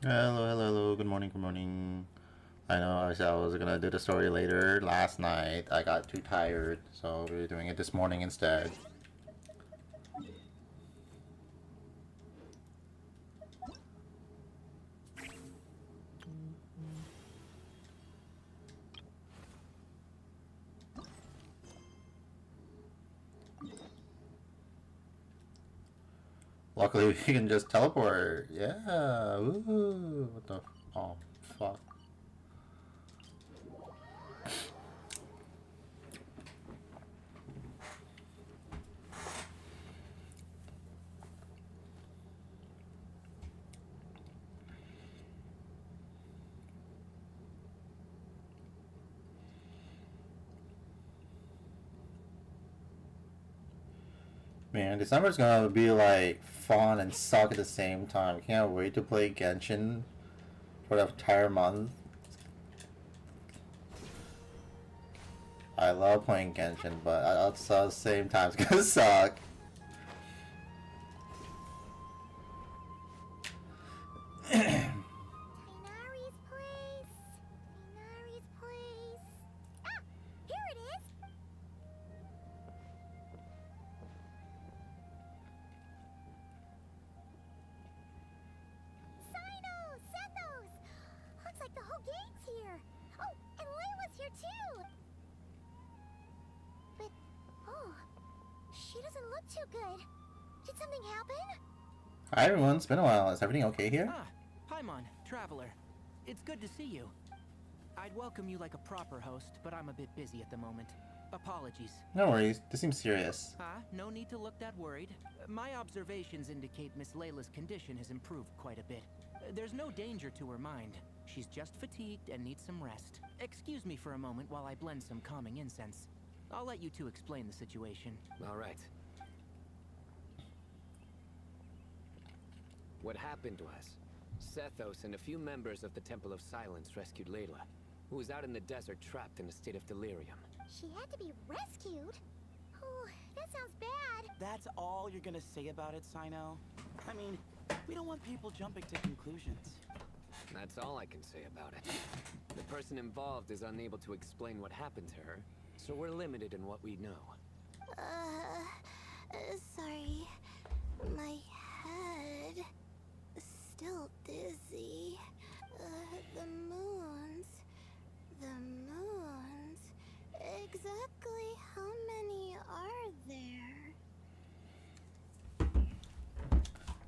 Hello, hello, hello. Good morning, good morning. I know I said I was gonna do the story later last night. I got too tired, so we're doing it this morning instead. Luckily, we can just teleport. Yeah. Woo. What the? Oh, fuck. Man, December's gonna be like fun and suck at the same time. Can't wait to play Genshin for the entire month. I love playing Genshin, but at the same time, it's gonna suck. Tainari's place. Tainari's place. Ah, here it is. Sinos, Sethos. Looks like the whole gang's here. Oh, and Layla's here too. But, oh, she doesn't look too good. Did something happen? Hi everyone, it's been a while. Is everything okay here? Ah, Paimon, Traveler. It's good to see you. I'd welcome you like a proper host, but I'm a bit busy at the moment. Apologies. No worries, this seems serious. Ah, no need to look that worried. My observations indicate Miss Layla's condition has improved quite a bit. There's no danger to her mind. She's just fatigued and needs some rest. Excuse me for a moment while I blend some calming incense. I'll let you two explain the situation. All right. What happened was, Sethos and a few members of the Temple of Silence rescued Layla, who was out in the desert trapped in a state of delirium. She had to be rescued? Oh, that sounds bad. That's all you're gonna say about it, Sino? I mean, we don't want people jumping to conclusions. That's all I can say about it. The person involved is unable to explain what happened to her, so we're limited in what we know. Sorry. My head. Still dizzy. The moons. The moons. Exactly how many are there?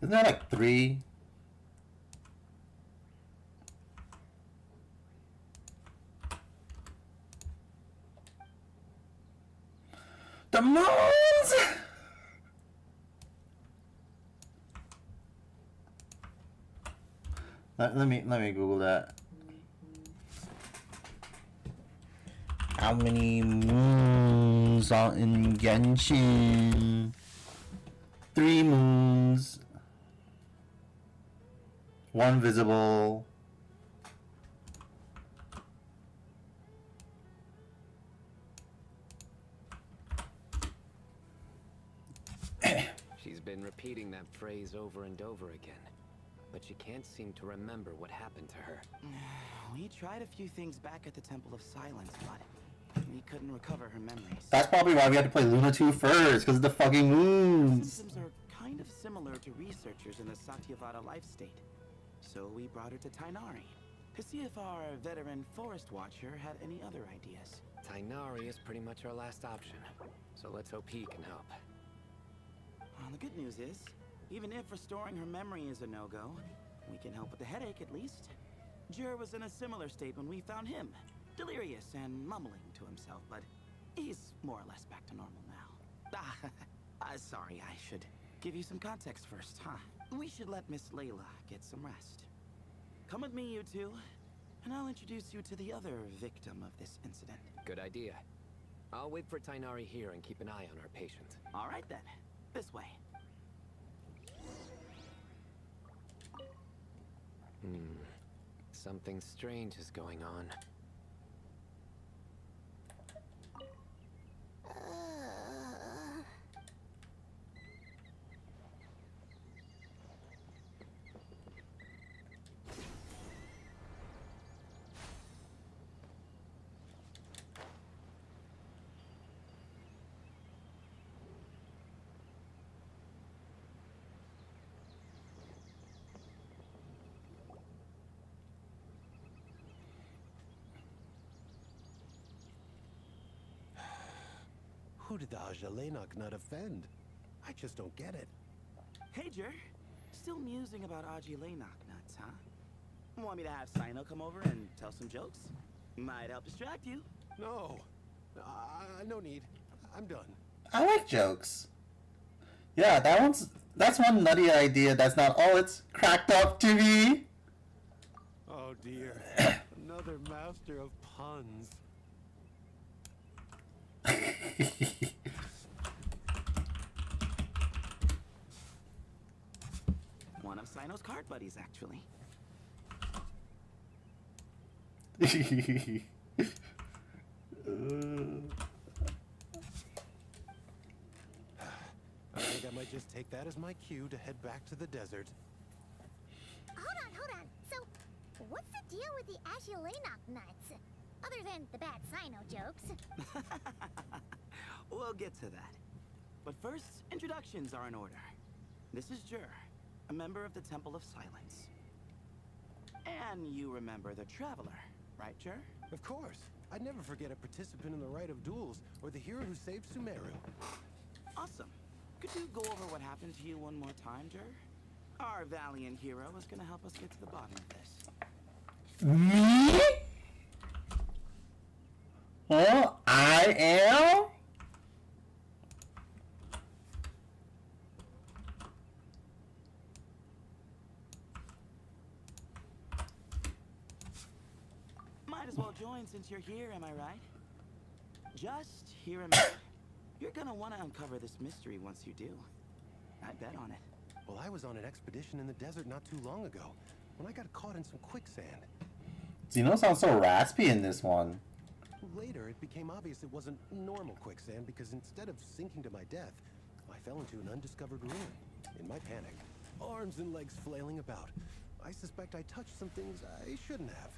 Isn't there like 3? The moons! Let me Google that. How many moons are in Genshin? 3 moons. 1 visible. She's been repeating that phrase over and over again, but she can't seem to remember what happened to her. We tried a few things back at the Temple of Silence, but we couldn't recover her memories. That's probably why we had to play Luna 2 first, because of the fucking moons. Symptoms are kind of similar to researchers in the Satyavada life state. So we brought her to Tainari to see if our veteran forest watcher had any other ideas. Tainari is pretty much our last option, so let's hope he can help. The good news is, even if restoring her memory is a no-go, we can help with the headache at least. Jur was in a similar state when we found him, delirious and mumbling to himself, but he's more or less back to normal now. Sorry, I should give you some context first, huh? We should let Miss Layla get some rest. Come with me, you two, and I'll introduce you to the other victim of this incident. Good idea. I'll wait for Tainari here and keep an eye on our patient. All right then, this way. Something strange is going on. Who did the Ajalenok nut offend? I just don't get it. Hey, Jer. Still musing about Aji-Lenok nuts, huh? Want me to have Sino come over and tell some jokes? Might help distract you. No. No need. I'm done. I like jokes. Yeah, that's one nutty idea that's not all it's cracked up to be. Oh dear. Another master of puns. One of Sino's card buddies, actually. I think I might just take that as my cue to head back to the desert. Hold on. So, what's the deal with the Aji-Lenok nuts? Other than the bad Sino jokes. We'll get to that. But first, introductions are in order. This is Jer, a member of the Temple of Silence. And you remember the Traveler, right, Jer? Of course. I'd never forget a participant in the Rite of Duels or the hero who saved Sumeru. Awesome. Could you go over what happened to you one more time, Jer? Our valiant hero is gonna help us get to the bottom of this. Me? Oh, I am? Might as well join since you're here, am I right? Just hear him out. You're gonna want to uncover this mystery once you do. I bet on it. Well, I was on an expedition in the desert not too long ago when I got caught in some quicksand. Zeno sounds so raspy in this one. Later, it became obvious it wasn't normal quicksand because instead of sinking to my death, I fell into an undiscovered ruin. In my panic, arms and legs flailing about, I suspect I touched some things I shouldn't have.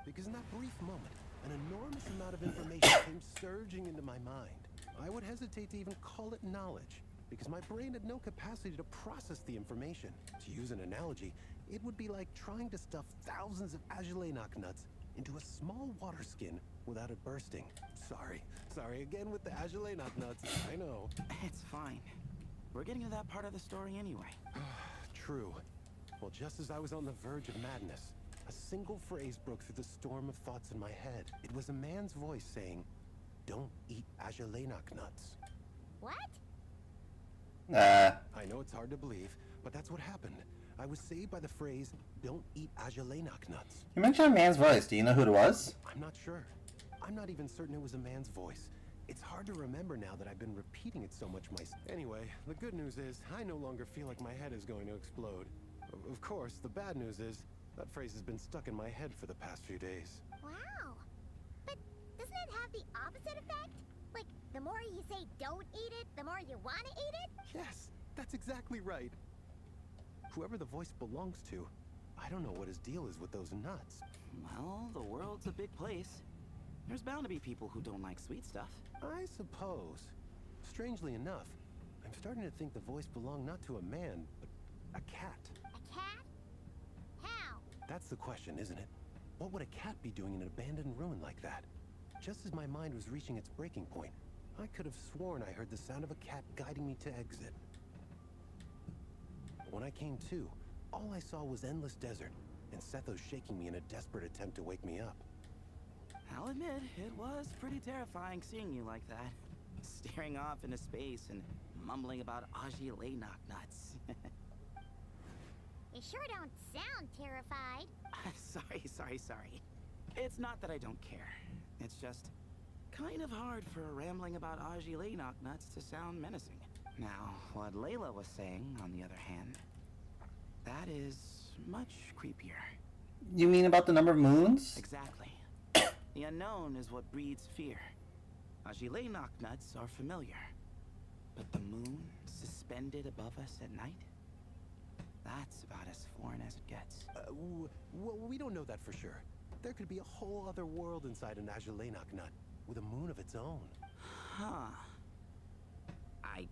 Because in that brief moment, an enormous amount of information came surging into my mind. I would hesitate to even call it knowledge, because my brain had no capacity to process the information. To use an analogy, it would be like trying to stuff thousands of Ajalenok nuts into a small water skin without it bursting. Sorry again with the Ajalenok nuts, I know. It's fine. We're getting to that part of the story anyway. True. Well, just as I was on the verge of madness, a single phrase broke through the storm of thoughts in my head. It was a man's voice saying, "Don't eat Ajalenok nuts." What? I know it's hard to believe, but that's what happened. I was saved by the phrase, "Don't eat Ajalenok nuts." You mentioned a man's voice. Do you know who it was? I'm not sure. I'm not even certain it was a man's voice. It's hard to remember now that I've been repeating it so much myself. Anyway, the good news is I no longer feel like my head is going to explode. Of course, the bad news is that phrase has been stuck in my head for the past few days. Wow. But doesn't it have the opposite effect? Like, the more you say don't eat it, the more you want to eat it? Yes, that's exactly right. Whoever the voice belongs to, I don't know what his deal is with those nuts. Well, the world's a big place. There's bound to be people who don't like sweet stuff. I suppose. Strangely enough, I'm starting to think the voice belonged not to a man, but a cat. A cat? How? That's the question, isn't it? What would a cat be doing in an abandoned ruin like that? Just as my mind was reaching its breaking point, I could have sworn I heard the sound of a cat guiding me to exit. When I came to, all I saw was endless desert, and Sethos shaking me in a desperate attempt to wake me up. I'll admit, it was pretty terrifying seeing you like that. Staring off into space and mumbling about Aji-Lenok nuts. You sure don't sound terrified. Sorry. It's not that I don't care. It's just kind of hard for rambling about Aji-Lenok nuts to sound menacing. Now, what Layla was saying, on the other hand, that is much creepier. You mean about the number of moons? Exactly. The unknown is what breeds fear. Aji-Lenok nuts are familiar. But the moon suspended above us at night? That's about as foreign as it gets. Well, we don't know that for sure. There could be a whole other world inside an Ajalenok nut, with a moon of its own. Huh. I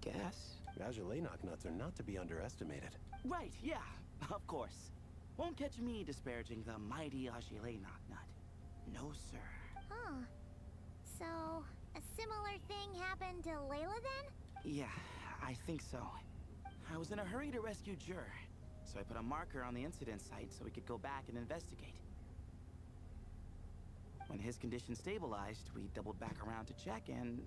guess. Ajalenok nuts are not to be underestimated. Right, yeah, of course. Won't catch me disparaging the mighty Aji-Lenok nut. No, sir. Huh. So, A similar thing happened to Layla then? Yeah, I think so. I was in a hurry to rescue Jur, so I put a marker on the incident site so we could go back and investigate. When his condition stabilized, we doubled back around to check and...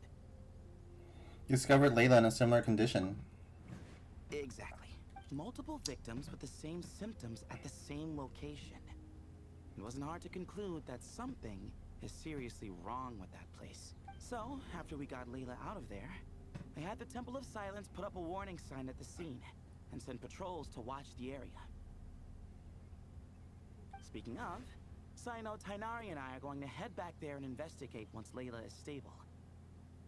Discovered Layla in a similar condition. Exactly. Multiple victims with the same symptoms at the same location. It wasn't hard to conclude that something is seriously wrong with that place. So, after we got Layla out of there, I had the Temple of Silence put up a warning sign at the scene and send patrols to watch the area. Speaking of, Sino, Tainari, and I are going to head back there and investigate once Layla is stable.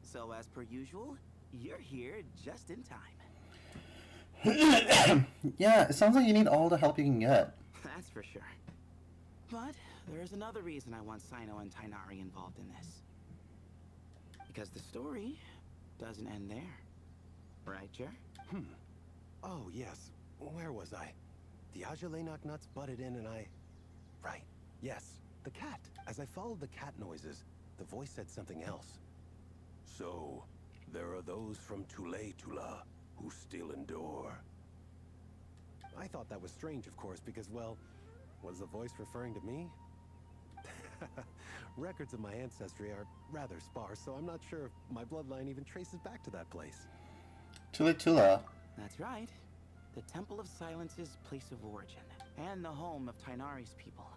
So, as per usual, you're here just in time. Yeah, it sounds like you need all the help you can get. That's for sure. But there's another reason I want Sino and Tainari involved in this. Because the story doesn't end there. Right, Jer? Oh, yes. Where was I? The Ajalay nuts butted in and I... Right. Yes. The cat. As I followed the cat noises, the voice said something else. So, there are those from Tula who still endure. I thought that was strange, of course, because, well, was the voice referring to me? Records of my ancestry are rather sparse, so I'm not sure if my bloodline even traces back to that place. Tula. That's right. The Temple of Silence's place of origin, and the home of Tainari's people.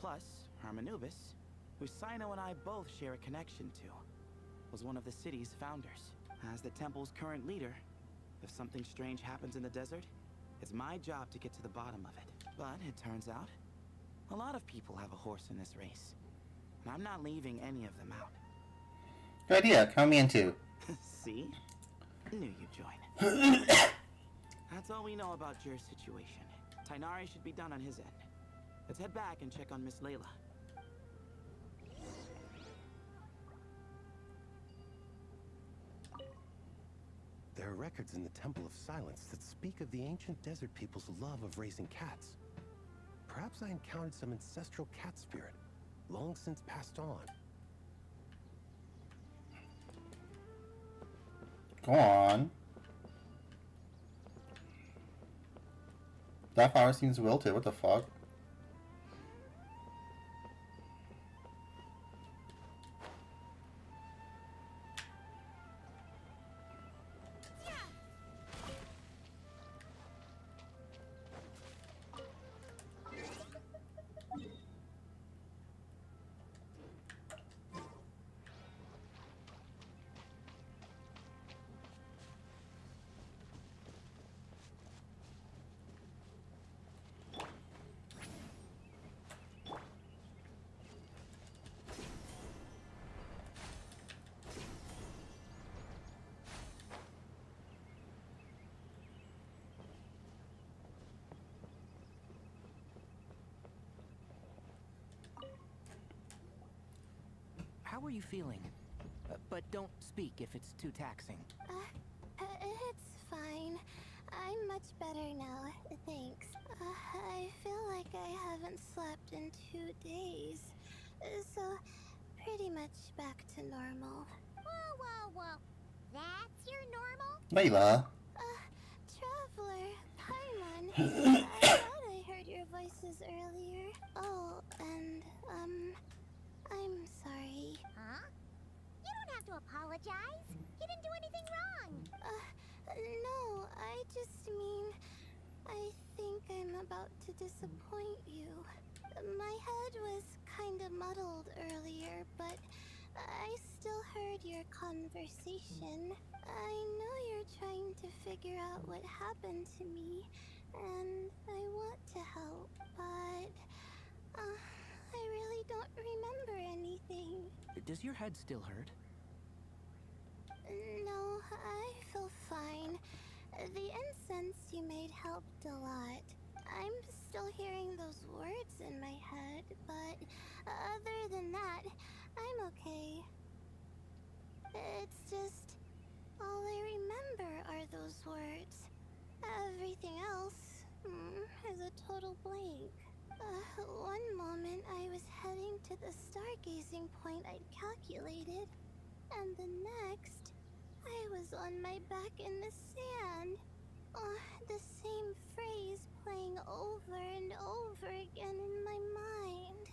Plus, Hermanubis, who Sino and I both share a connection to, was one of the city's founders. As the temple's current leader, if something strange happens in the desert, it's my job to get to the bottom of it. But it turns out, a lot of people have a horse in this race. And I'm not leaving any of them out. Good idea. Count me in too. See? Knew you'd join. That's all we know about Jer's situation. Tainari should be done on his end. Let's head back and check on Miss Layla. There are records in the Temple of Silence that speak of the ancient desert people's love of raising cats. Perhaps I encountered some ancestral cat spirit, long since passed on. Go on. That flower seems wilted. What the fuck? How are you feeling? But don't speak if it's too taxing. It's fine. I'm much better now, thanks. I feel like I haven't slept in 2 days. So, pretty much back to normal. Whoa. That's your normal? Layla. Traveler, Paimon. I thought I heard your voices earlier. Oh, and, I'm sorry. Huh? You don't have to apologize. You didn't do anything wrong. No, I just mean, I think I'm about to disappoint you. My head was kinda muddled earlier, but I still heard your conversation. I know you're trying to figure out what happened to me, and I want to help, but I really don't remember anything. Does your head still hurt? No, I feel fine. The incense you made helped a lot. I'm still hearing those words in my head, but other than that, I'm okay. It's just, all I remember are those words. Everything else is a total blank. One moment I was heading to the stargazing point I'd calculated, And the next, I was on my back in the sand. The same phrase playing over and over again in my mind.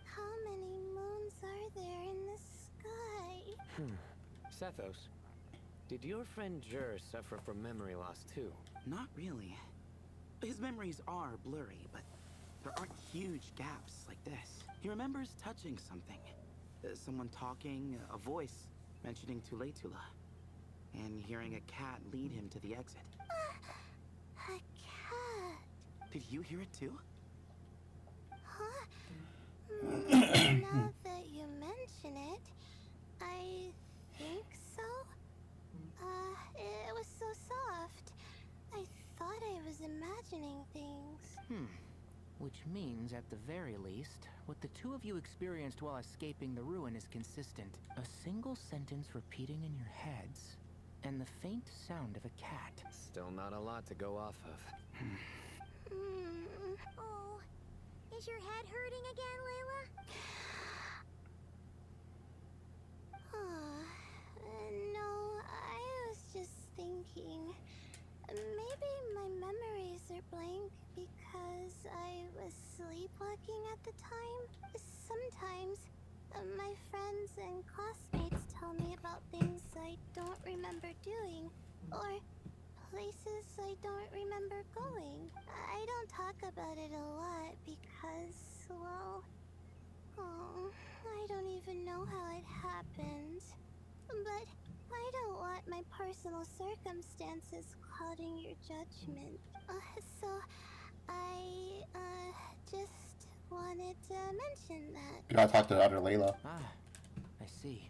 How many moons are there in the sky? Sethos, did your friend Jur suffer from memory loss too? Not really. His memories are blurry, but there aren't huge gaps like this. He remembers touching something. Someone talking, a voice mentioning Tuletula, and hearing a cat lead him to the exit. A cat. Did you hear it too? Huh? Now that you mention it, I think so. It was so soft. I thought I was imagining things. Which means, at the very least, what the two of you experienced while escaping the ruin is consistent. A single sentence repeating in your heads, and the faint sound of a cat. Still not a lot to go off of. Oh, is your head hurting again, Layla? No, I was just thinking. Maybe my memories are blank because I was sleepwalking at the time. Sometimes my friends and classmates tell me about things I don't remember doing, or places I don't remember going. I don't talk about it a lot because, well, I don't even know how it happened. But I don't want my personal circumstances clouding your judgment. So I just wanted to mention that. You gotta talk to the other Layla. Ah, I see.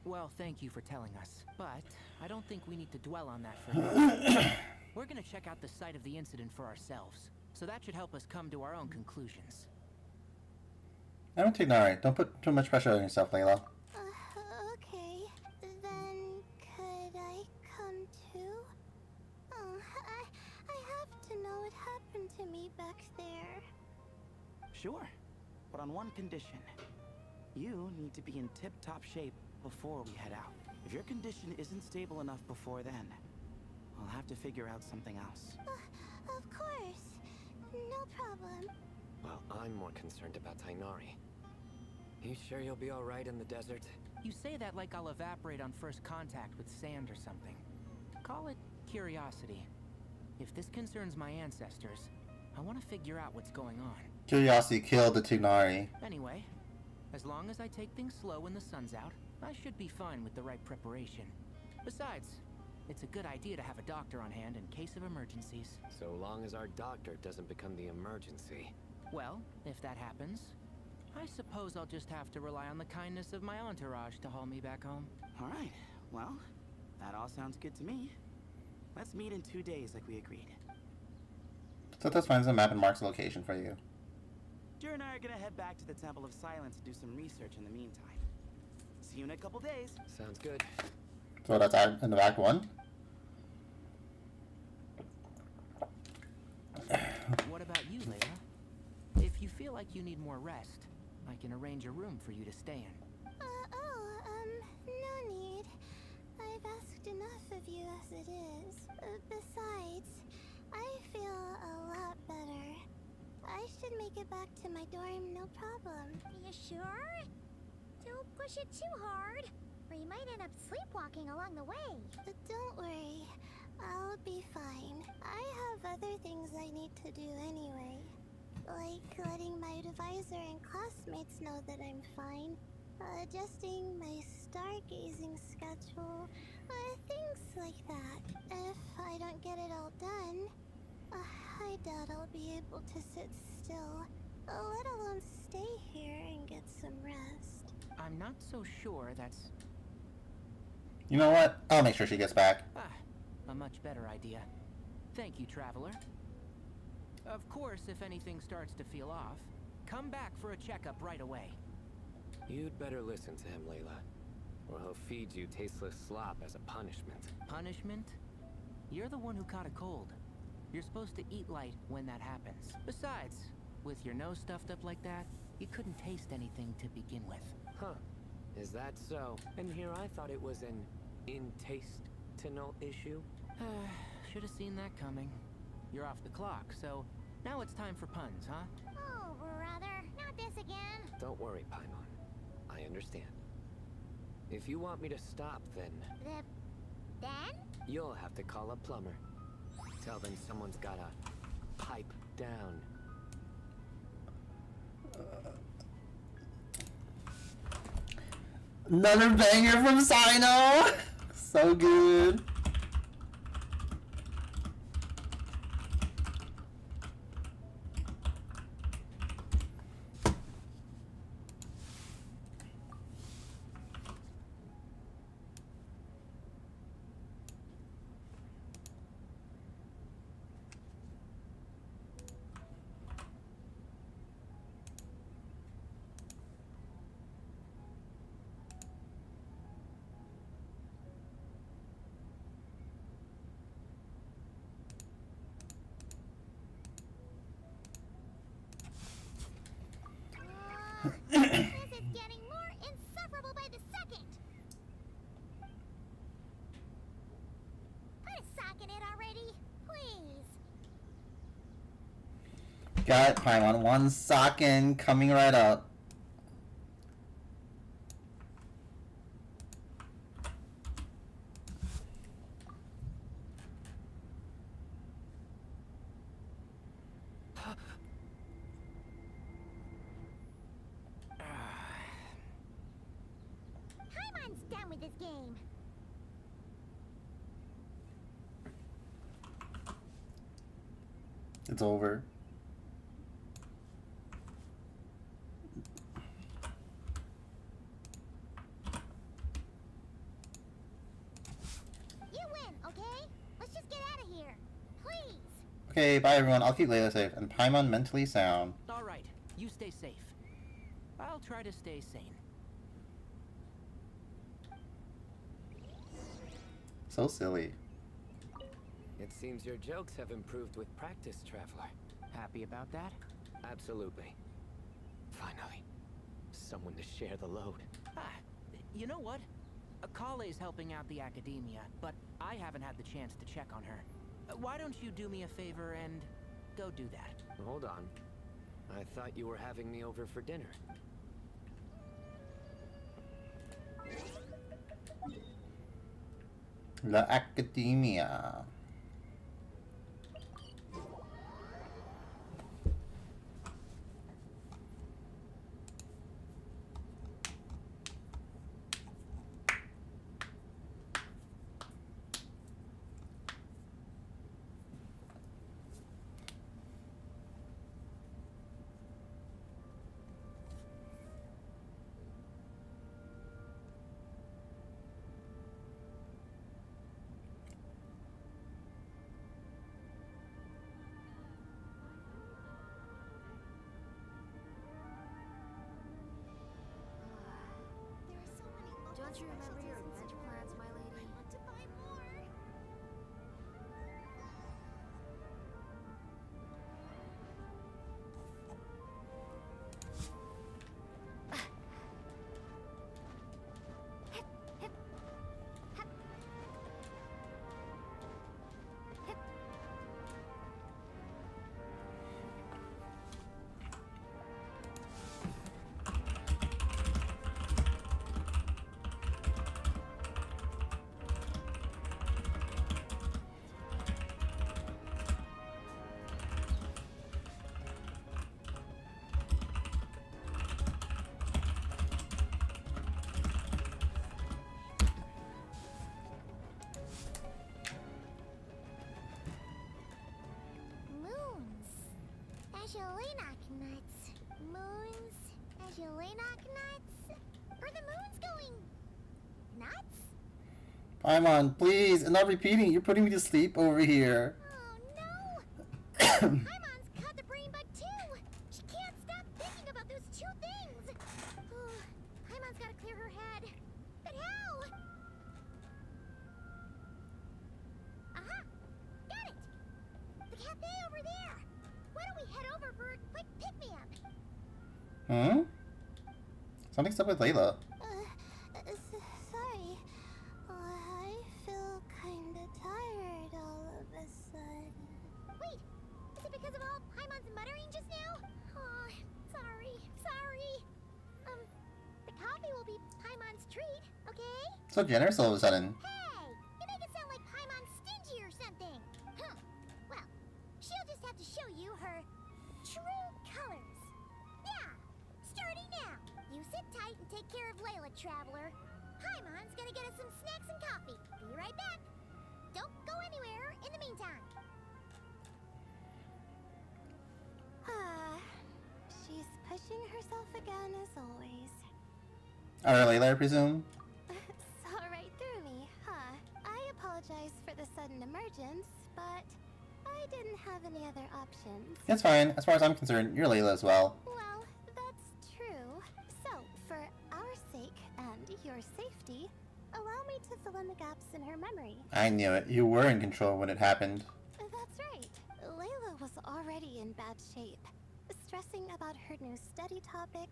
Well, thank you for telling us. But I don't think we need to dwell on that for now. We're gonna check out the site of the incident for ourselves. So that should help us come to our own conclusions. I don't think alright. Don't put too much pressure on yourself, Layla. Okay. Then could I come too? I have to know what happened to me back there. Sure, but on one condition. You need to be in tip-top shape before we head out. If your condition isn't stable enough before then, I'll have to figure out something else. Of course. No problem. Well, I'm more concerned about Tainari. You sure you'll be alright in the desert? You say that like I'll evaporate on first contact with sand or something. Call it curiosity. If this concerns my ancestors, I want to figure out what's going on. Curiosity killed the Tignari. Anyway, as long as I take things slow when the sun's out, I should be fine with the right preparation. Besides, it's a good idea to have a doctor on hand in case of emergencies. So long as our doctor doesn't become the emergency. Well, if that happens, I suppose I'll just have to rely on the kindness of my entourage to haul me back home. Alright, well, that all sounds good to me. Let's meet in 2 days like we agreed. Sotos finds a map and marks the location for you. Jer and I are gonna head back to the Temple of Silence to do some research in the meantime. See you in a couple days. Sounds good. So that's in the Act 1. What about you, Layla? If you feel like you need more rest, I can arrange a room for you to stay in. No need. I've asked enough of you as it is. Besides, I feel a lot better. I should make it back to my dorm, no problem. Are you sure? Don't push it too hard, or you might end up sleepwalking along the way. Don't worry. I'll be fine. I have other things I need to do anyway. Like letting my advisor and classmates know that I'm fine. Adjusting my stargazing schedule. Things like that. If I don't get it all done, I doubt I'll be able to sit still, let alone stay here and get some rest. I'm not so sure that's... You know what? I'll make sure she gets back. a much better idea. Thank you, Traveler. Of course, if anything starts to feel off, come back for a checkup right away. You'd better listen to him, Layla, or he'll feed you tasteless slop as a punishment. Punishment? You're the one who caught a cold. You're supposed to eat light when that happens. Besides, with your nose stuffed up like that, you couldn't taste anything to begin with. Huh. Is that so? And here I thought it was an intestinal issue. Should have seen that coming. You're off the clock, so now it's time for puns, huh? Oh, brother, not this again. Don't worry, Paimon. I understand. If you want me to stop, then Then? you'll have to call a plumber. Tell them someone's gotta pipe down. Another banger from Sino! So good. This is getting more insufferable by the second. Put a sock in it already, please. Got it, Paimon. One sock-in coming right up. Paimon's done with this game. It's over. You win, okay? Let's just get out of here. Please. Okay, bye everyone. I'll keep Layla safe and Paimon mentally sound. All right, you stay safe. I'll try to stay sane. So silly. It seems your jokes have improved with practice, Traveler. Happy about that? Absolutely. Finally. Someone to share the load. Ah, you know what? Kale's helping out the academia, but I haven't had the chance to check on her. Why don't you do me a favor and go do that? Hold on. I thought you were having me over for dinner. La Academia. Don't you remember your adventure plans, my lady? I want to buy more. Angelinock nuts. Moons. Angelinock nuts. Are the moons going nuts? Paimon, please, enough repeating. You're putting me to sleep over here. Oh no! Paimon's caught the brain bug too. She can't stop thinking about those two things. Paimon's gotta clear her head. But how? Aha! Got it! The cafe over there. Why don't we head over for a quick pick-me-up? Hmm? Something's up with Layla. So generous all of a sudden. Hey, you make it sound like Paimon's stingy or something. Huh. Well, she'll just have to show you her true colors. Yeah, starting now. You sit tight and take care of Layla, Traveler. Paimon's gonna get us some snacks and coffee. Be right back. Don't go anywhere in the meantime. She's pushing herself again as always. Layla, I presume? Saw right through me, huh? I apologize for the sudden emergence, but I didn't have any other options. It's fine. As far as I'm concerned, you're Layla as well. Well, that's true. So, for our sake and your safety, allow me to fill in the gaps in her memory. I knew it. You were in control when it happened. That's right. Layla was already in bad shape. Stressing about her new study topic,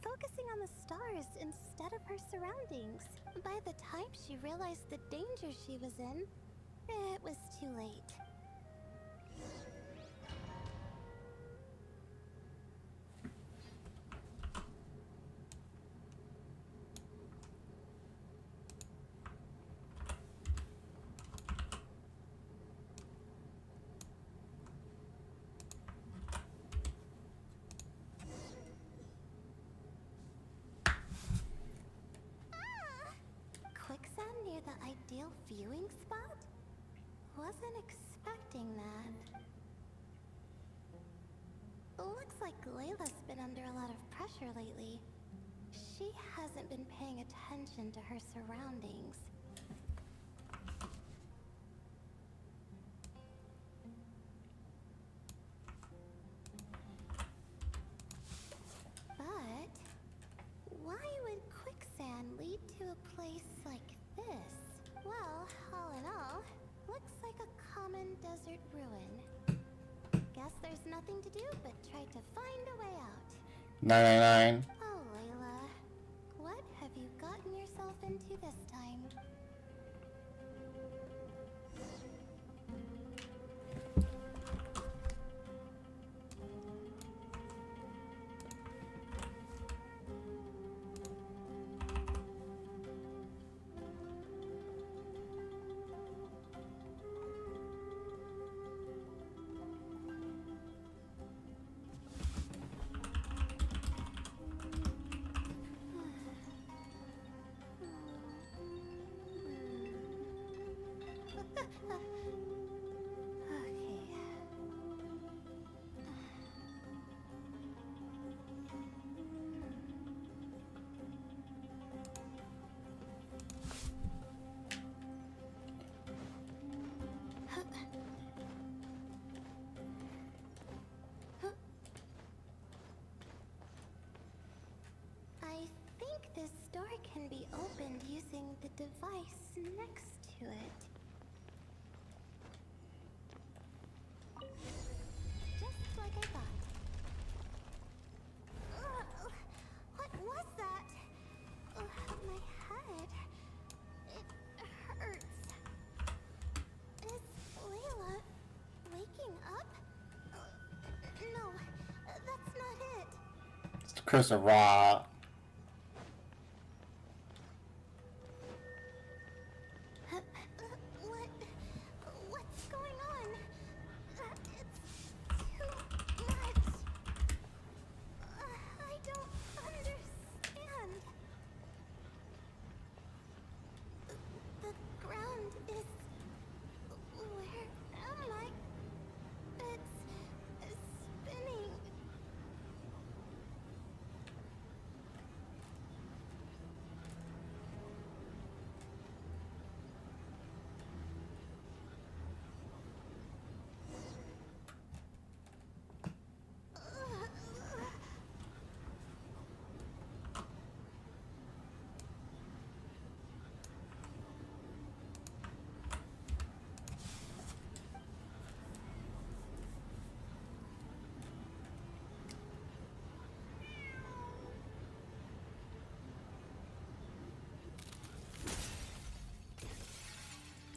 focusing on the stars instead of her surroundings. By the time she realized the danger she was in, it was too late. Quicksand near the ideal viewing spot? Wasn't expecting that. Looks like Layla's been under a lot of pressure lately. She hasn't been paying attention to her surroundings. But why would quicksand lead to a place like this? Well, all in all, looks like a common desert ruin. Guess there's nothing to do but try to find a way out. 999. Oh, Layla. What have you gotten yourself into this time? I think this door can be opened using the device next to it. Just like I thought. Ugh, what was that? Ugh, my head. It hurts. Is Layla waking up? No, that's not it. It's Curse of Ra. What's going on? It's too much. I don't understand. The ground is... Where am I? It's spinning.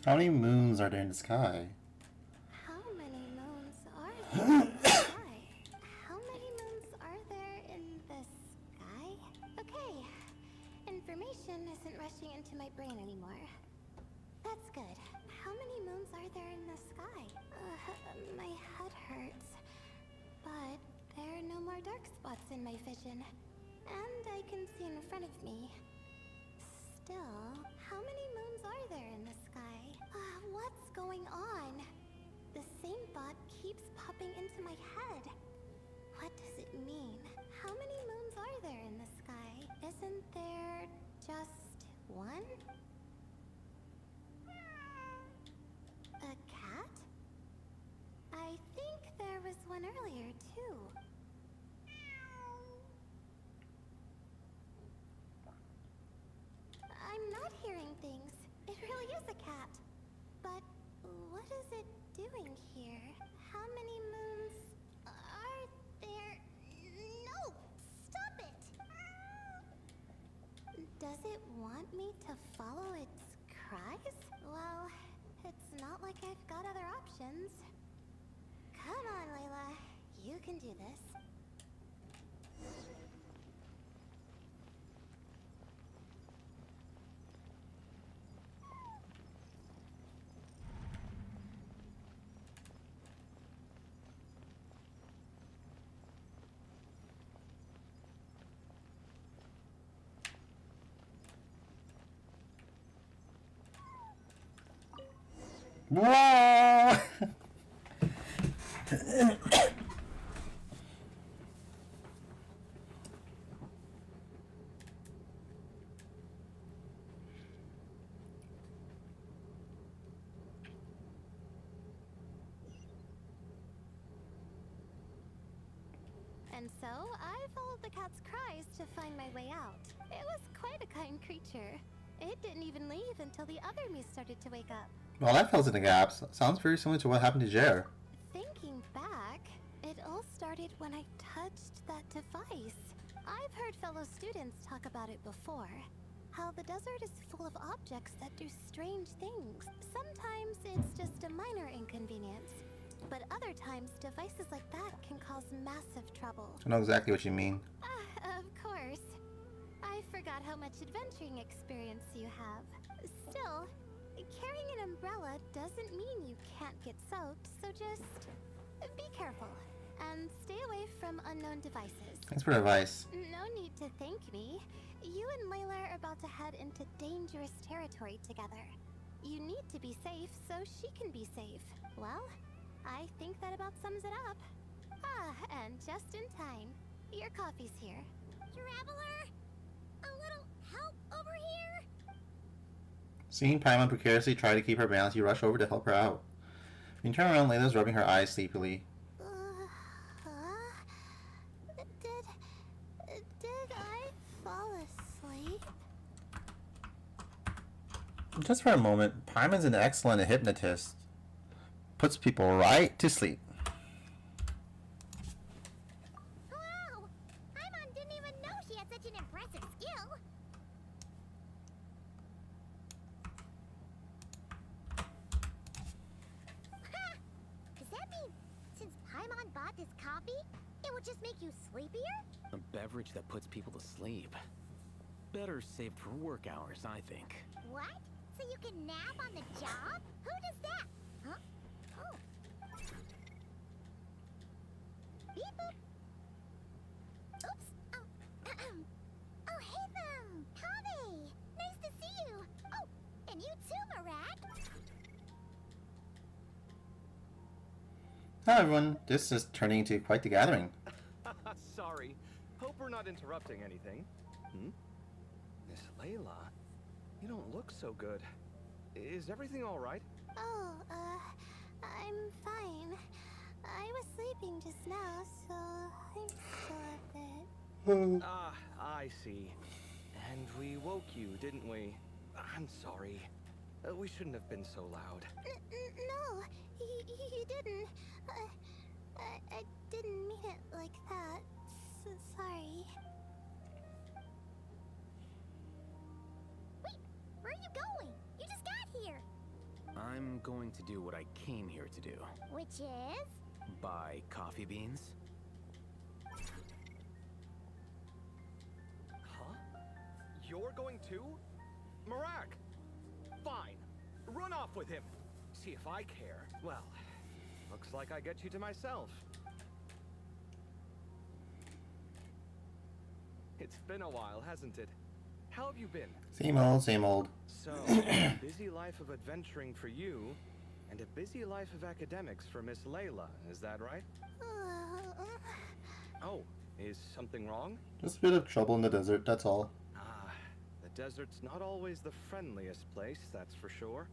How many moons are there in the sky? How many moons are there in the sky? How many moons are there in the sky? Okay, information information isn't rushing into my brain anymore. That's good. How many moons are there in the sky? My head hurts. But there are no more dark spots in my vision. And I can see in front of me. Still, how many moons are there in the sky? What's going on? The same thought keeps popping into my head. What does it mean? How many moons are there in the sky? Isn't there just one? A cat? I think there was one earlier, too. I'm not hearing things. It really is a cat. But what is it doing here? How many moons are there? No! Stop it! Does it want me to follow its cries? Well, it's not like I've got other options. Come on, Layla. You can do this. Whoa! And so, I followed the cat's cries to find my way out. It was quite a kind creature. It didn't even leave until the other me started to wake up. Well, that fills in the gaps. Sounds very similar to what happened to Jer. Thinking back, it all started when I touched that device. I've heard fellow students talk about it before. How the desert is full of objects that do strange things. Sometimes it's just a minor inconvenience. But other times, devices like that can cause massive trouble. I know exactly what you mean. Of course. I forgot how much adventuring experience you have. Still, carrying an umbrella doesn't mean you can't get soaked, so just be careful and stay away from unknown devices. Thanks for the advice. No need to thank me. You and Layla are about to head into dangerous territory together. You need to be safe so she can be safe. Well, I think that about sums it up. And just in time. Your coffee's here. Traveler? A little help over here? Seeing Paimon precariously try to keep her balance, you rush over to help her out. When you turn around, Layla's rubbing her eyes sleepily. Did I fall asleep? Just for a moment, Paimon's an excellent hypnotist. Puts people right to sleep. Wow! Paimon didn't even know she had such an impressive skill. Ha! Does that mean since Paimon bought this copy, it would just make you sleepier? A beverage that puts people to sleep. Better saved for work hours, I think. What? So you can nap on the job? Who does that? Huh? Oh. Beep boop. Oops. Oh. Oh, hey them. Kame. Nice to see you. Oh, and you too, Marat. Hello everyone, this is turning into quite the gathering. Sorry. Hope we're not interrupting anything. Miss Layla, you don't look so good. Is everything all right? Oh, I'm fine. I was sleeping just now, so I'm still a bit... Ah, I see. And we woke you, didn't we? I'm sorry. We shouldn't have been so loud. No, you didn't. I didn't mean it like that. Sorry. Wait, where are you going? You just got here. I'm going to do what I came here to do. Which is? Buy coffee beans. Huh? you're going too? Marak! Fine. Run off with him. See if I care. Well, looks like I get you to myself. It's been a while, hasn't it? How have you been? Same old, same old. So, a busy life of adventuring for you, and a busy life of academics for Miss Layla, is that right? Oh, is something wrong? Just a bit of trouble in the desert, that's all. Ah, the desert's not always the friendliest place, that's for sure.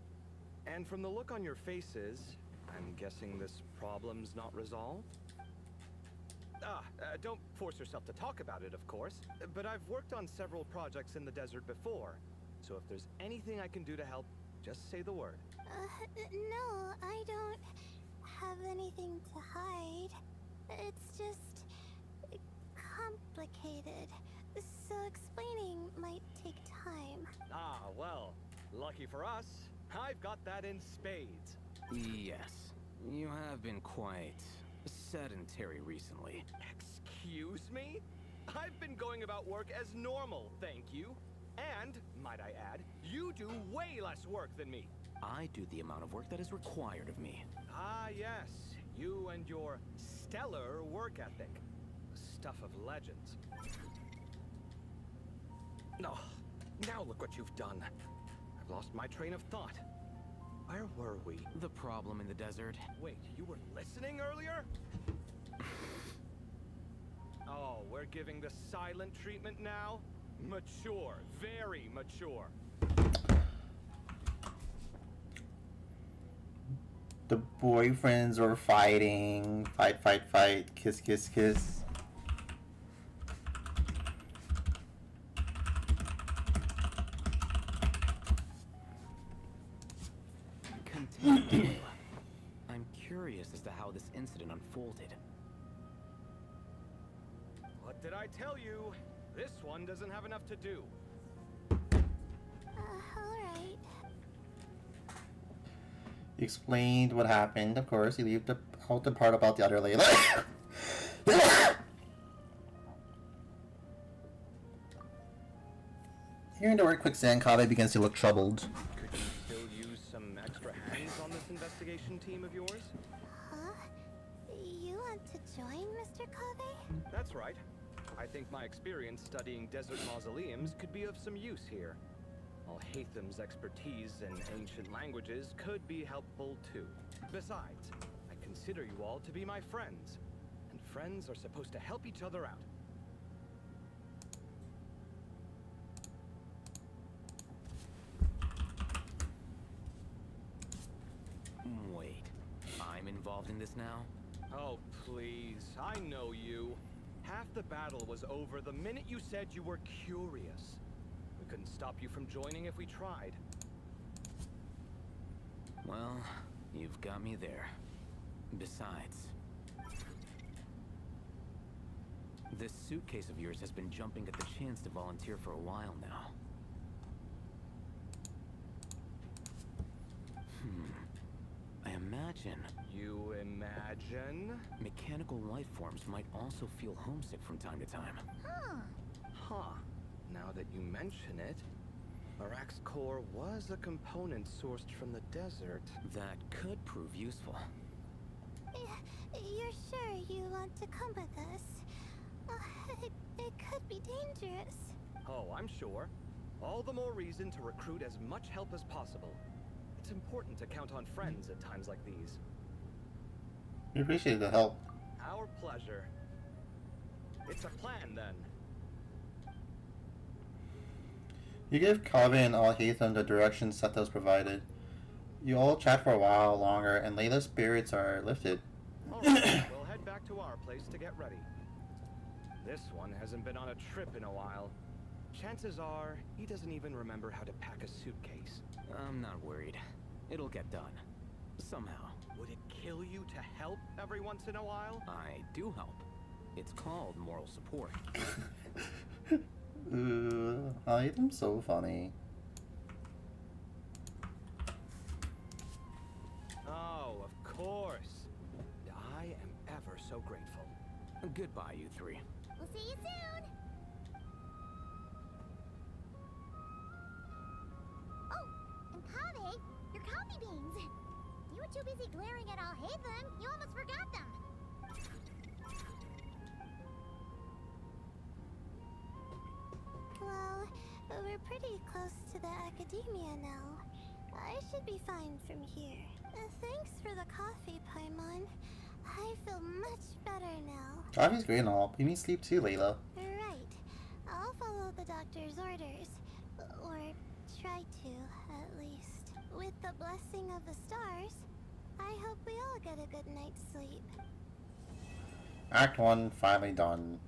And from the look on your faces, I'm guessing this problem's not resolved? Don't force yourself to talk about it, of course, but I've worked on several projects in the desert before, so if there's anything I can do to help, just say the word. No, I don't have anything to hide. It's just complicated, so explaining might take time. Ah, well, lucky for us, I've got that in spades. Yes, you have been quite sedentary recently. Excuse me? I've been going about work as normal, thank you. And, might I add, you do way less work than me. I do the amount of work that is required of me. Ah, yes. You and your stellar work ethic. The stuff of legends. No. Now look what you've done. I've lost my train of thought. Where were we? The problem in the desert. Wait, you were listening earlier? Oh, we're giving the silent treatment now? Mature. Very mature. The boyfriends were fighting. Fight, fight, fight. Kiss, kiss, kiss. Continue. I'm curious as to how this incident unfolded. What did I tell you? This one doesn't have enough to do. Alright. He explained what happened, of course. He left out the part about the other Layla. Hearing the word quicksand, Kaveh begins to look troubled. Could you still use some extra hands on this investigation team of yours? Huh? You want to join, Mr. Kaveh? That's right. I think my experience studying desert mausoleums could be of some use here. Al-Haytham's expertise in ancient languages could be helpful too. Besides, I consider you all to be my friends, and friends are supposed to help each other out. Wait, I'm involved in this now? Oh, please, I know you. Half the battle was over the minute you said you were curious. We couldn't stop you from joining if we tried. Well, you've got me there. Besides, this suitcase of yours has been jumping at the chance to volunteer for a while now. I imagine You imagine? mechanical life forms might also feel homesick from time to time. Huh. Now that you mention it, Marak's core was a component sourced from the desert. That could prove useful. You're sure you want to come with us? It could be dangerous. Oh, I'm sure. All the more reason to recruit as much help as possible. It's important to count on friends at times like these. We appreciate the help. Our pleasure. It's a plan, then. You give Kaveh and Al-Haytham the direction Sethos provided. You all chat for a while longer, and Layla's spirits are lifted. All right, we'll head back to our place to get ready. This one hasn't been on a trip in a while. Chances are, he doesn't even remember how to pack a suitcase. I'm not worried. It'll get done. Somehow. Would it kill you to help every once in a while? I do help. It's called moral support. Al-Haytham's so funny. Oh, of course. I am ever so grateful. Goodbye, you three. We'll see you soon. coffee beans. You were too busy glaring at all Hatham, you almost forgot them. Well, we're pretty close to the academia now. I should be fine from here. Thanks for the coffee, Paimon. I feel much better now. Coffee's great and all. You need sleep too, Layla. Right. I'll follow the doctor's orders. Or try to, at least. With the blessing of the stars, I hope we all get a good night's sleep. Act 1 finally done.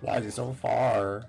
Why is it so far?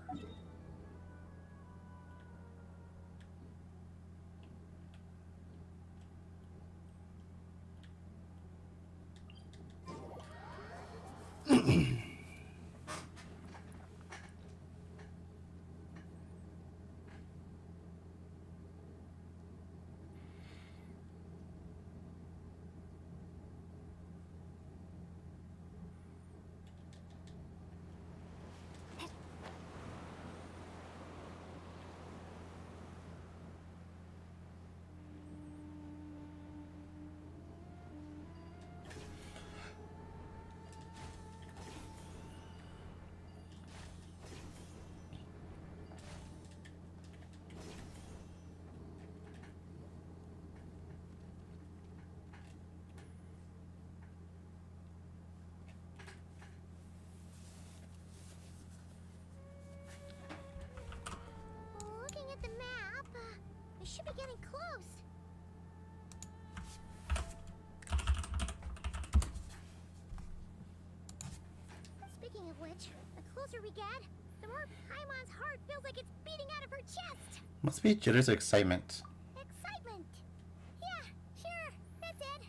Looking at the map, we should be getting close. Speaking of which, the closer we get, the more Paimon's heart feels like it's beating out of her chest. Must be jitters of excitement. Excitement. Yeah, sure, that's it.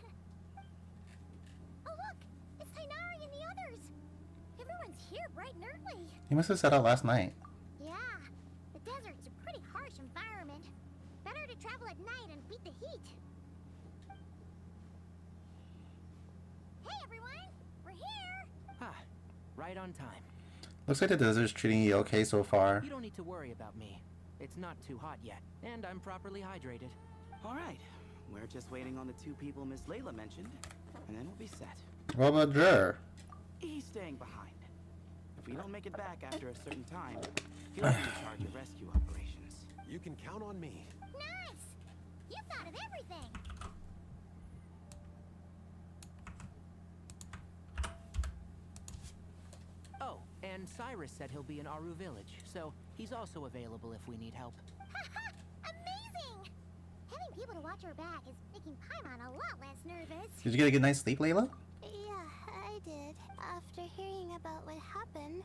Oh look, it's Tainari and the others. Everyone's here bright and early. He must have said out last night. Yeah, the desert's a pretty harsh environment. Better to travel at night and beat the heat. Hey everyone, we're here. Ah, right on time. Looks like the desert's treating you okay so far. You don't need to worry about me. It's not too hot yet, and I'm properly hydrated. All right, we're just waiting on the two people Miss Layla mentioned, and then we'll be set. What about Jer? He's staying behind. If we don't make it back after a certain time, he'll be in charge of rescue operations. You can count on me. Nice! You thought of everything. Oh, and Cyrus said he'll be in Aru Village, so he's also available if we need help. Haha! Amazing! Having people to watch our back is making Paimon a lot less nervous. Did you get a good night's sleep, Layla? Yeah, I did. After hearing about what happened,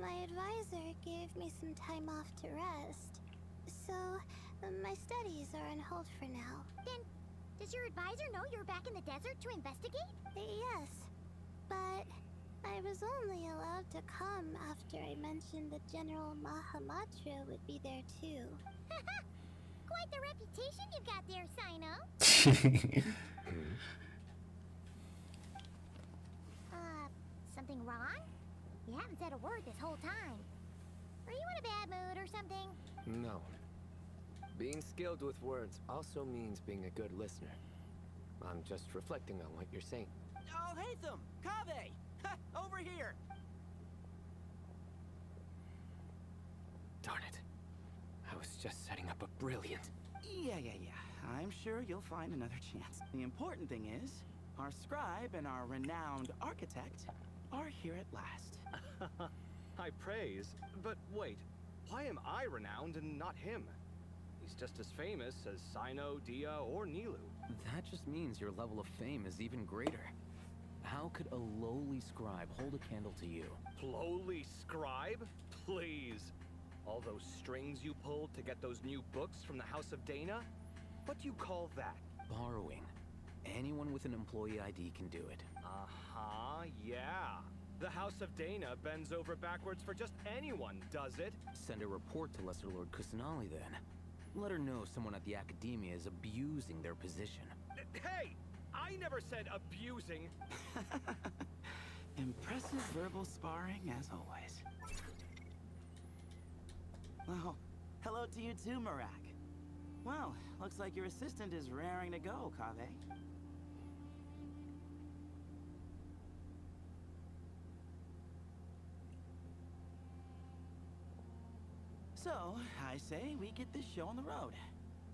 my advisor gave me some time off to rest. So, my studies are on hold for now. Then, does your advisor know you're back in the desert to investigate? Yes, but I was only allowed to come after I mentioned that General Mahamatra would be there too. Quite the reputation you've got there, Sino. Something wrong? You haven't said a word this whole time. Are you in a bad mood or something? No. Being skilled with words also means being a good listener. I'm just reflecting on what you're saying. Oh, Hatham! Kaveh! Over here! Darn it. I was just setting up a brilliant... Yeah. I'm sure you'll find another chance. The important thing is, our scribe and our renowned architect are here at last. High praise. But wait, why am I renowned and not him? He's just as famous as Sino, Dia, or Nilu. That just means your level of fame is even greater. How could a lowly scribe hold a candle to you? Lowly scribe? Please. All those strings you pulled to get those new books from the House of Dana? What do you call that? Borrowing. Anyone with an employee ID can do it. Uh-huh, yeah. The House of Dana bends over backwards for just anyone, does it? Send a report to Lesser Lord Kusanali then. Let her know someone at the Academia is abusing their position. Hey! I never said abusing. Impressive verbal sparring, as always. Oh, hello to you too, Marak. Well, looks like your assistant is raring to go, Kaveh. So, I say we get this show on the road.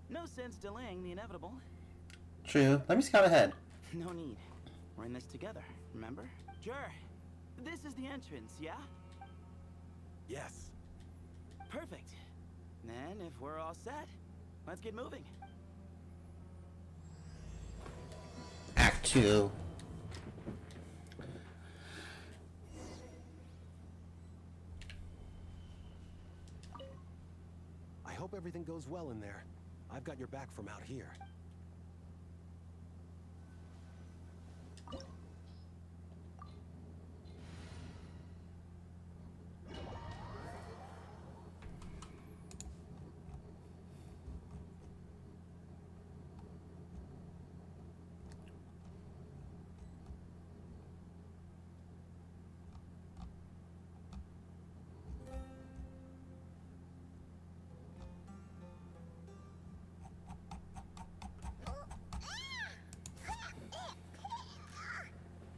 No sense delaying the inevitable. True. Let me scout ahead. No need. We're in this together, remember? Sure. This is the entrance, yeah? Yes. Perfect. Then, if we're all set, let's get moving. Act 2. everything goes well in there. I've got your back from out here.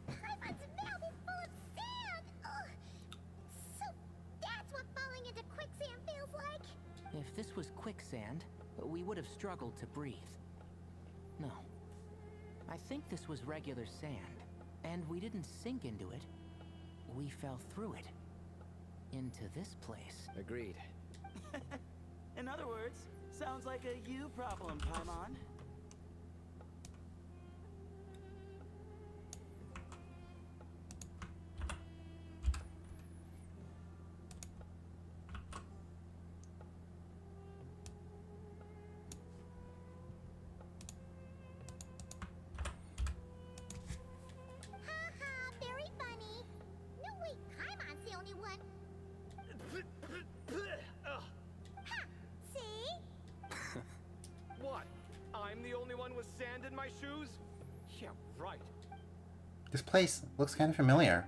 Paimon's mouth is full of sand! Ugh. So that's what falling into quicksand feels like? If this was quicksand, we would have struggled to breathe. No. I think this was regular sand, and we didn't sink into it. We fell through it. Into this place. Agreed. In other words, sounds like a you problem, Paimon. Haha, very funny. No, wait, Paimon's the only one. Ugh. Ha! See? What? I'm the only one with sand in my shoes? Yeah, right. This place looks kind of familiar.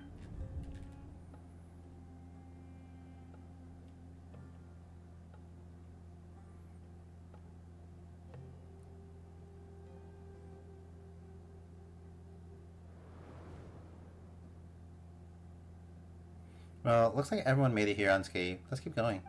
Well, it looks like everyone made it here unscathed. Let's keep going.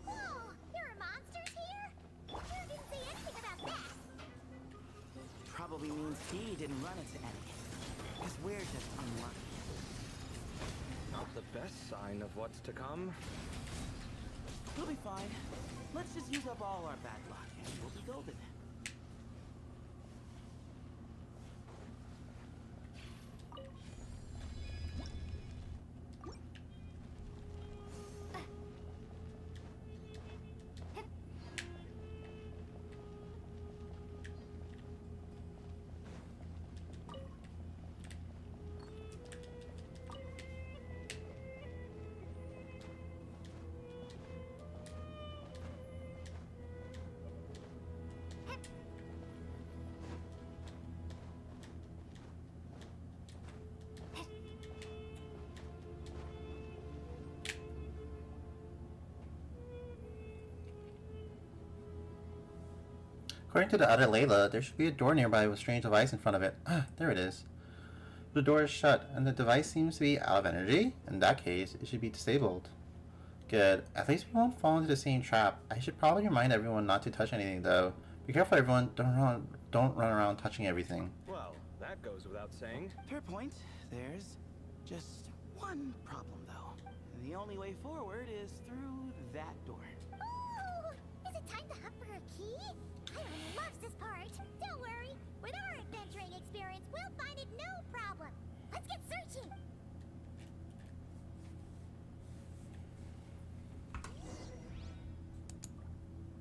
Whoa! There are monsters here? Sure didn't say anything about that. Probably means he didn't run into any. Because we're just unlucky. Not the best sign of what's to come. We'll be fine. Let's just use up all our bad luck and we'll be golden. According to the other Layla, there should be a door nearby with a strange device in front of it. Ah, there it is. The door is shut, and the device seems to be out of energy. In that case, it should be disabled. Good. At least we won't fall into the same trap. I should probably remind everyone not to touch anything, though. Be careful, everyone. Don't run around touching everything. Well, that goes without saying. Fair point. There's just one problem, though. The only way forward is through that door. Ooh! Is it time to hunt for a key? Paimon loves this part. Don't worry. With our adventuring experience, we'll find it no problem. Let's get searching.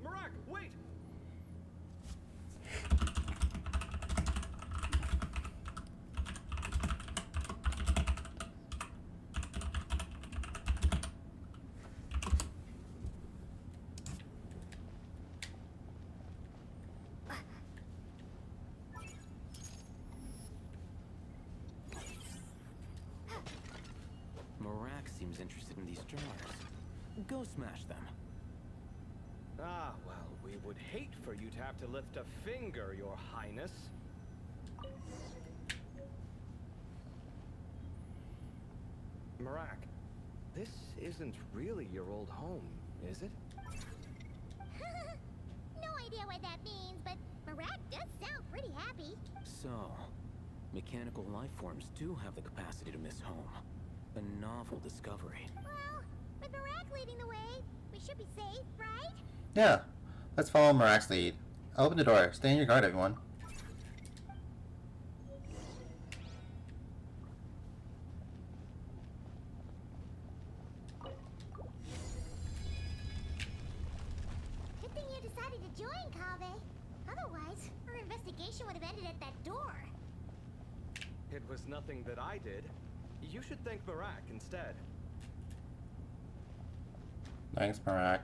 Marak, wait! Marak seems interested in these jars. Go smash them. Ah, well, we would hate for you to have to lift a finger, Your Highness. Marak, this isn't really your old home, is it? No idea what that means, but Marak does sound pretty happy. So, mechanical life forms do have the capacity to miss home. A novel discovery. Well, with Marak leading the way, we should be safe, right? Yeah, let's follow Marak's lead. I'll open the door. Stay on your guard, everyone. Good thing you decided to join, Kaveh. Otherwise, our investigation would have ended at that door. It was nothing that I did. You should thank Marak instead. Thanks, Marak.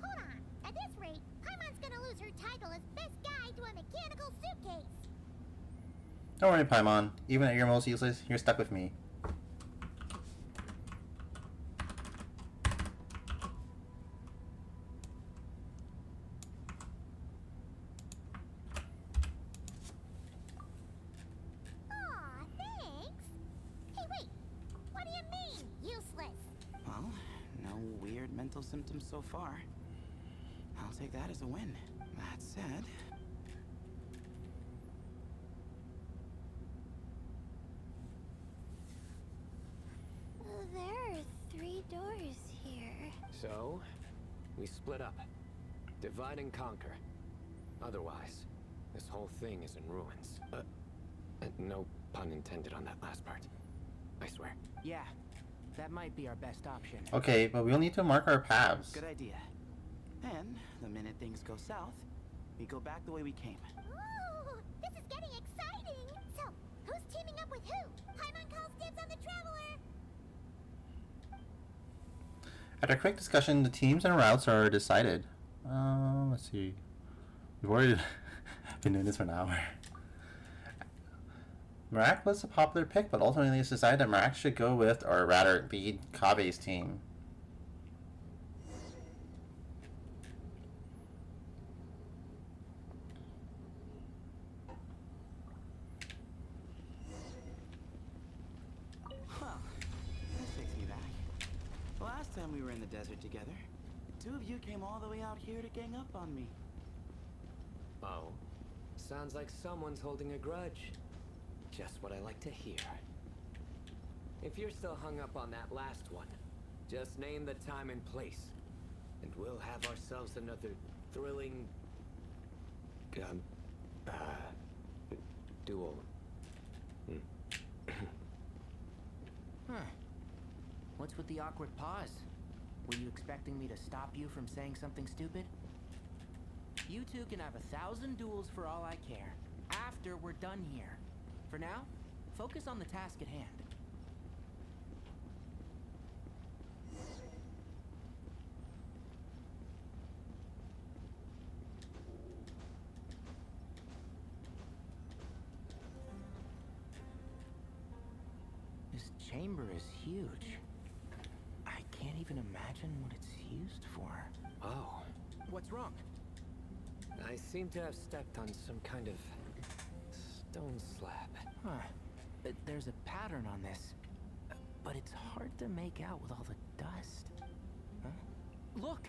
Hold on. At this rate, Paimon's gonna lose her title as best guide to a mechanical suitcase. Don't worry, Paimon. Even at your most useless, you're stuck with me. Aw, thanks. Hey, wait. What do you mean, useless? Well, no weird mental symptoms so far. I'll take that as a win. That said... There are 3 doors here. So, we split up. Divide and conquer. Otherwise, this whole thing is in ruins. No pun intended on that last part. I swear. Yeah, that might be our best option. Okay, but we'll need to mark our paths. Good idea. And the minute things go south, we go back the way we came. Ooh, this is getting exciting. So, who's teaming up with who? Paimon calls dibs on the Traveler. After a quick discussion, the teams and routes are decided. Let's see. We've already been doing this for an hour. Marak was a popular pick, but ultimately it's decided that Marak should go with, or rather, lead Kaveh's team. Well, that takes me back. Last time we were in the desert together, 2 of you came all the way out here to gang up on me. Oh, sounds like someone's holding a grudge. Just what I like to hear. If you're still hung up on that last one, just name the time and place, and we'll have ourselves another thrilling... duel. Huh. What's with the awkward pause? Were you expecting me to stop you from saying something stupid? You two can have 1,000 duels for all I care. After we're done here. For now, focus on the task at hand. This chamber is huge. I can't even imagine what it's used for. Oh, What's wrong? I seem to have stepped on some kind of stone slab. Huh. There's a pattern on this, but it's hard to make out with all the dust. Huh? Look!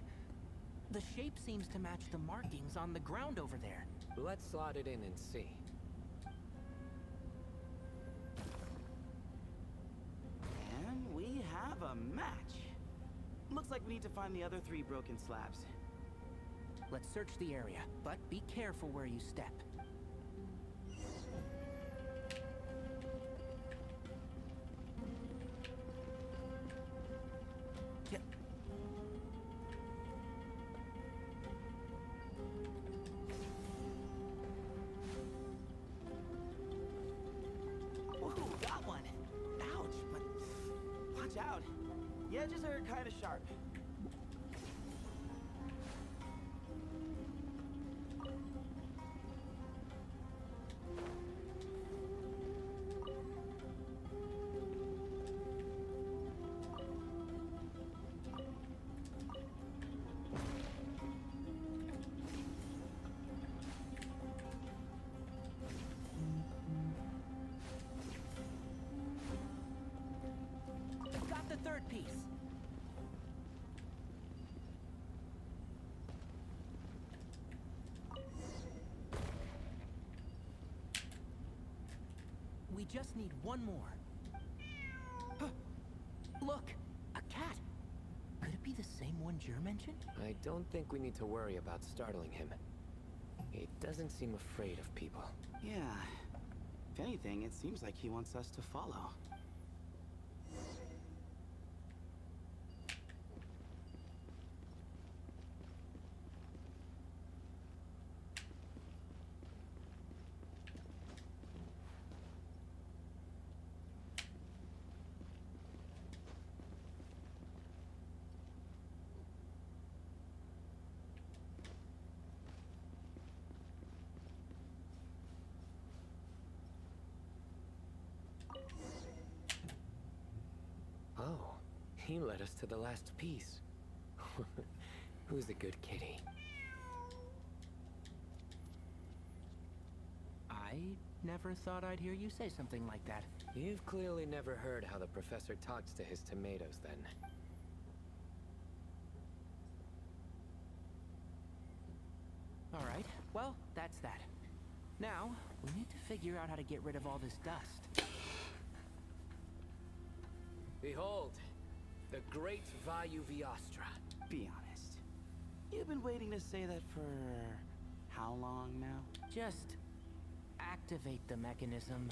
The shape seems to match the markings on the ground over there. Let's slot it in and see. And we have a match. Looks like we need to find the other 3 broken slabs. Let's search the area, but be careful where you step. Yeah. Ooh, got one. Ouch, but watch out. The edges are kind of sharp. We just need one more. Huh. Look! A cat! Could it be the same one Jer mentioned? I don't think we need to worry about startling him. He doesn't seem afraid of people. Yeah. If anything, it seems like he wants us to follow. Oh, he led us to the last piece. Who's a good kitty? I never thought I'd hear you say something like that. You've clearly never heard how the professor talks to his tomatoes, then. Alright, well, that's that. Now, we need to figure out how to get rid of all this dust. Behold, the great Vayu Viastra. Be honest. You've been waiting to say that for how long now? Just activate the mechanism.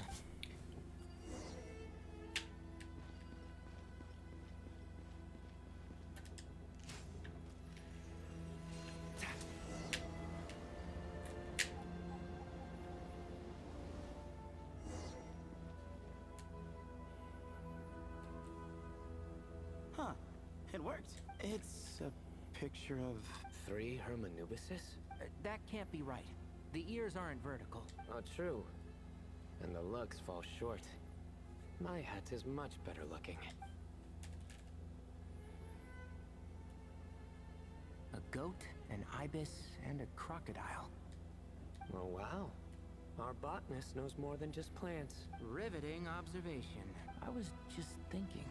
Huh. It worked. It's a picture of... 3 Hermanubises? That can't be right. The ears aren't vertical. Oh, true. And the lugs fall short. My hat is much better looking. A goat, an ibis, and a crocodile. Oh, wow. Our botanist knows more than just plants. Riveting observation. I was just thinking.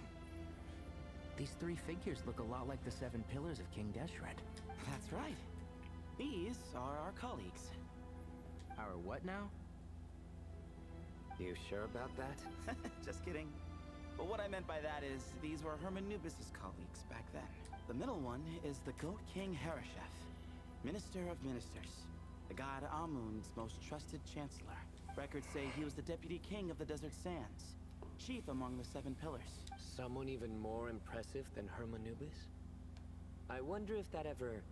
These 3 figures look a lot like the 7 pillars of King Deshret. That's right. These are our colleagues. Our what now? You sure about that? Just kidding. But what I meant by that is, these were Hermanubis' colleagues back then. The middle one is the Goat King Harashef, Minister of Ministers, the god Amun's most trusted chancellor. Records say he was the deputy king of the Desert Sands, chief among the 7 pillars. Someone even more impressive than Hermanubis? I wonder if that ever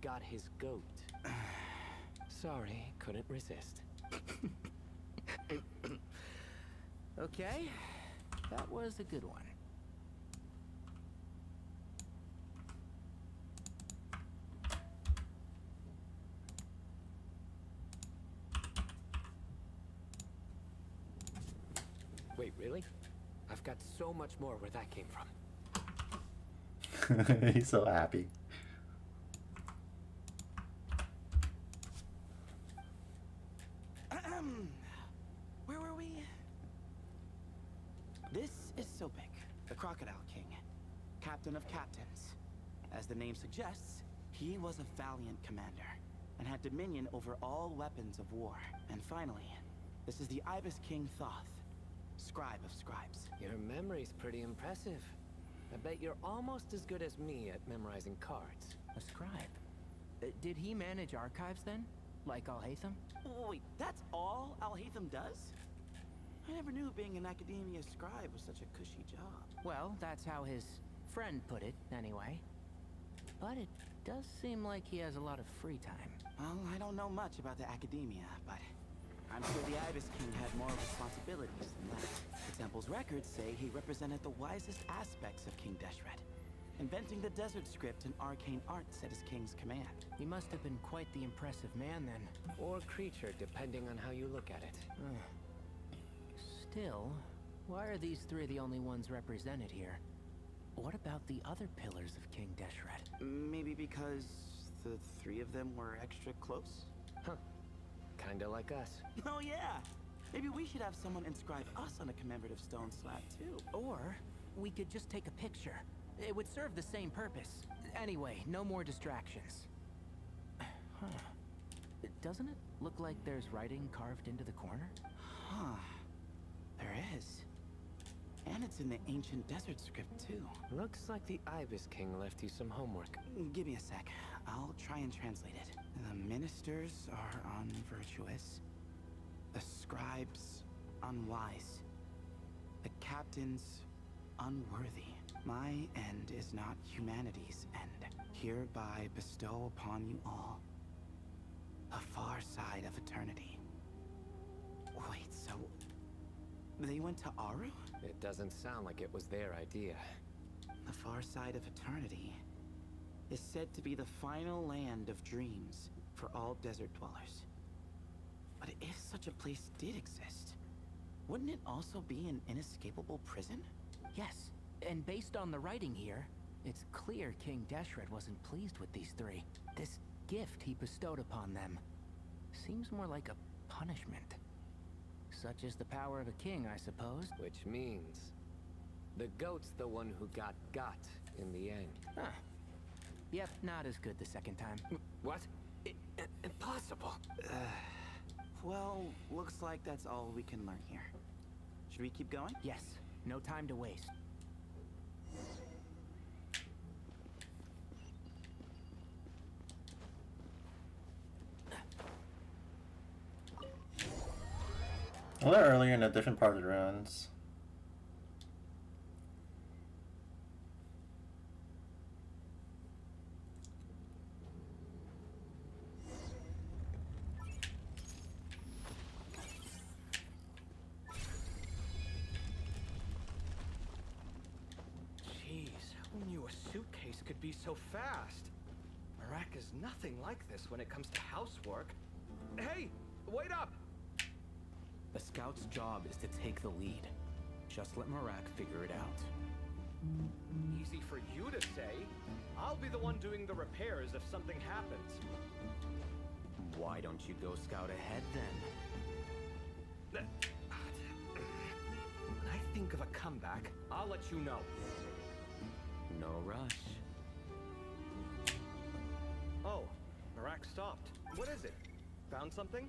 got his goat. Sorry, couldn't resist. Okay, that was a good one. Wait, really? I've got so much more where that came from. He's so happy. Where were we? This is Sobek, the Crocodile King, captain of captains. As the name suggests, he was a valiant commander and had dominion over all weapons of war. And finally, this is the Ibis King Thoth, scribe of scribes. Your memory's pretty impressive. I bet you're almost as good as me at memorizing cards. A scribe. Did he manage archives then? Like Alhaitham? Wait, that's all Alhaitham does? I never knew being an academia scribe was such a cushy job. Well, that's how his friend put it, anyway. But it does seem like he has a lot of free time. Well, I don't know much about the academia, but I'm sure the Ibis King had more responsibilities than that. The temple's records say he represented the wisest aspects of King Deshret, inventing the desert script and arcane arts at his king's command. He must have been quite the impressive man then. Or creature, depending on how you look at it. Still, why are these 3 the only ones represented here? What about the other pillars of King Deshret? Maybe because the 3 of them were extra close? Huh. Kinda like us. Oh yeah! Maybe we should have someone inscribe us on a commemorative stone slab too. Or we could just take a picture. It would serve the same purpose. Anyway, no more distractions. Huh. Doesn't it look like there's writing carved into the corner? Huh. There is. And it's in the ancient desert script, too. Looks like the Ibis King left you some homework. Give me a sec. I'll try and translate it. The ministers are unvirtuous. The scribes unwise. The captains unworthy. My end is not humanity's end. Hereby bestow upon you all a far side of eternity. Wait, so they went to Aru? It doesn't sound like it was their idea. The far side of eternity is said to be the final land of dreams for all desert dwellers. But if such a place did exist, wouldn't it also be an inescapable prison? Yes, and based on the writing here, it's clear King Deshret wasn't pleased with these three. This gift he bestowed upon them seems more like a punishment. Such is the power of a king, I suppose. Which means the goat's the one who got in the end. Huh. Yep, not as good the second time. What? Impossible. Well, looks like that's all we can learn here. Should we keep going? Yes, no time to waste. A little earlier in a different part of the ruins. Jeez, who knew a suitcase could be so fast? Marak is nothing like this when it comes to housework. Hey, wait up! The scout's job is to take the lead. Just let Marak figure it out. Easy for you to say. I'll be the one doing the repairs if something happens. Why don't you go scout ahead then? When I think of a comeback, I'll let you know. No rush. Oh, Marak stopped. What is it? Found something?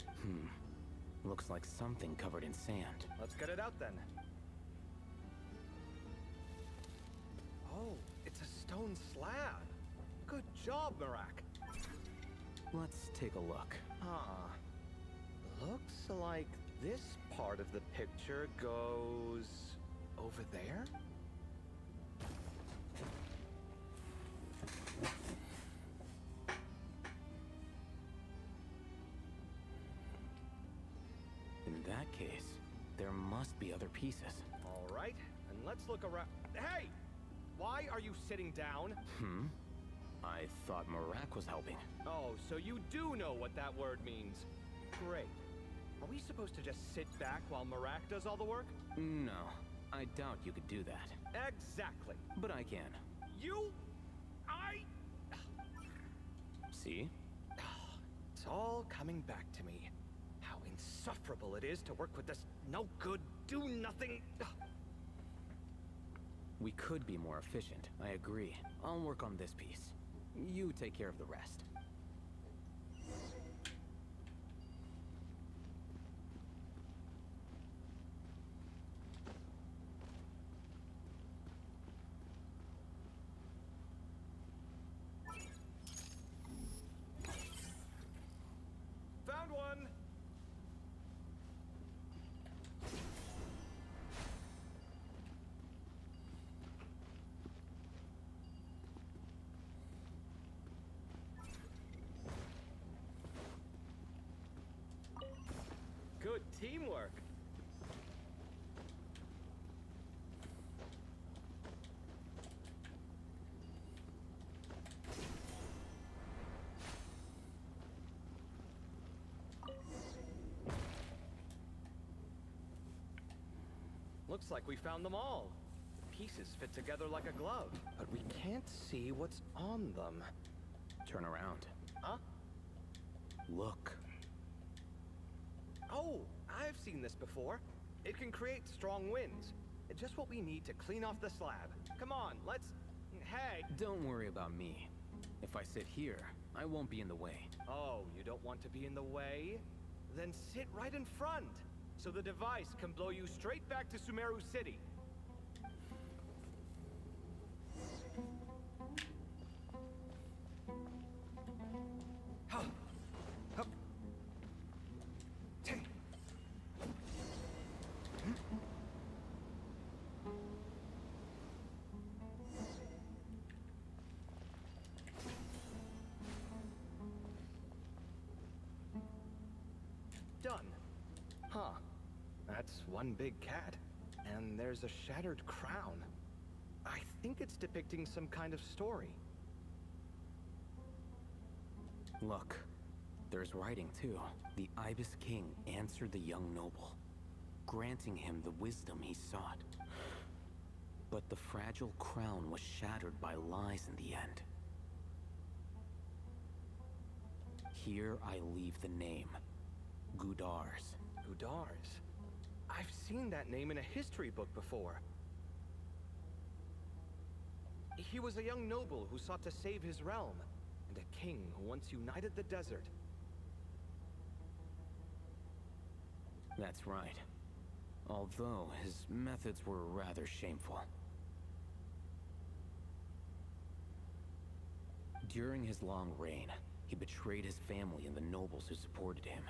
Looks like something covered in sand. Let's get it out then. Oh, it's a stone slab. Good job, Marak. Let's take a look. Looks like this part of the picture goes over there? In that case, there must be other pieces. All right, and let's look around. Hey! Why are you sitting down? I thought Marak was helping. Oh, so you do know what that word means. Great. Are we supposed to just sit back while Marak does all the work? No, I doubt you could do that. Exactly. But I can. See? It's all coming back to me. How insufferable it is to work with this no-good, do-nothing... We could be more efficient, I agree. I'll work on this piece. You take care of the rest. Found one! Good teamwork. Looks like we found them all. The pieces fit together like a glove, but we can't see what's on them. Turn around. Huh? Look. Oh, I've seen this before. It can create strong winds. It's just what we need to clean off the slab. Come on, let's... Hey! Don't worry about me. If I sit here, I won't be in the way. Oh, you don't want to be in the way? Then sit right in front. so the device can blow you straight back to Sumeru City. Huh. Hup. Tay. Done. Huh. That's one big cat. And there's a shattered crown. I think it's depicting some kind of story. Look, there's writing too. The Ibis King answered the young noble, granting him the wisdom he sought. But the fragile crown was shattered by lies in the end. Here I leave the name, Gudars. Gudars? I've seen that name in a history book before. He was a young noble who sought to save his realm, and a king who once united the desert. That's right. Although his methods were rather shameful. During his long reign, he betrayed his family and the nobles who supported him,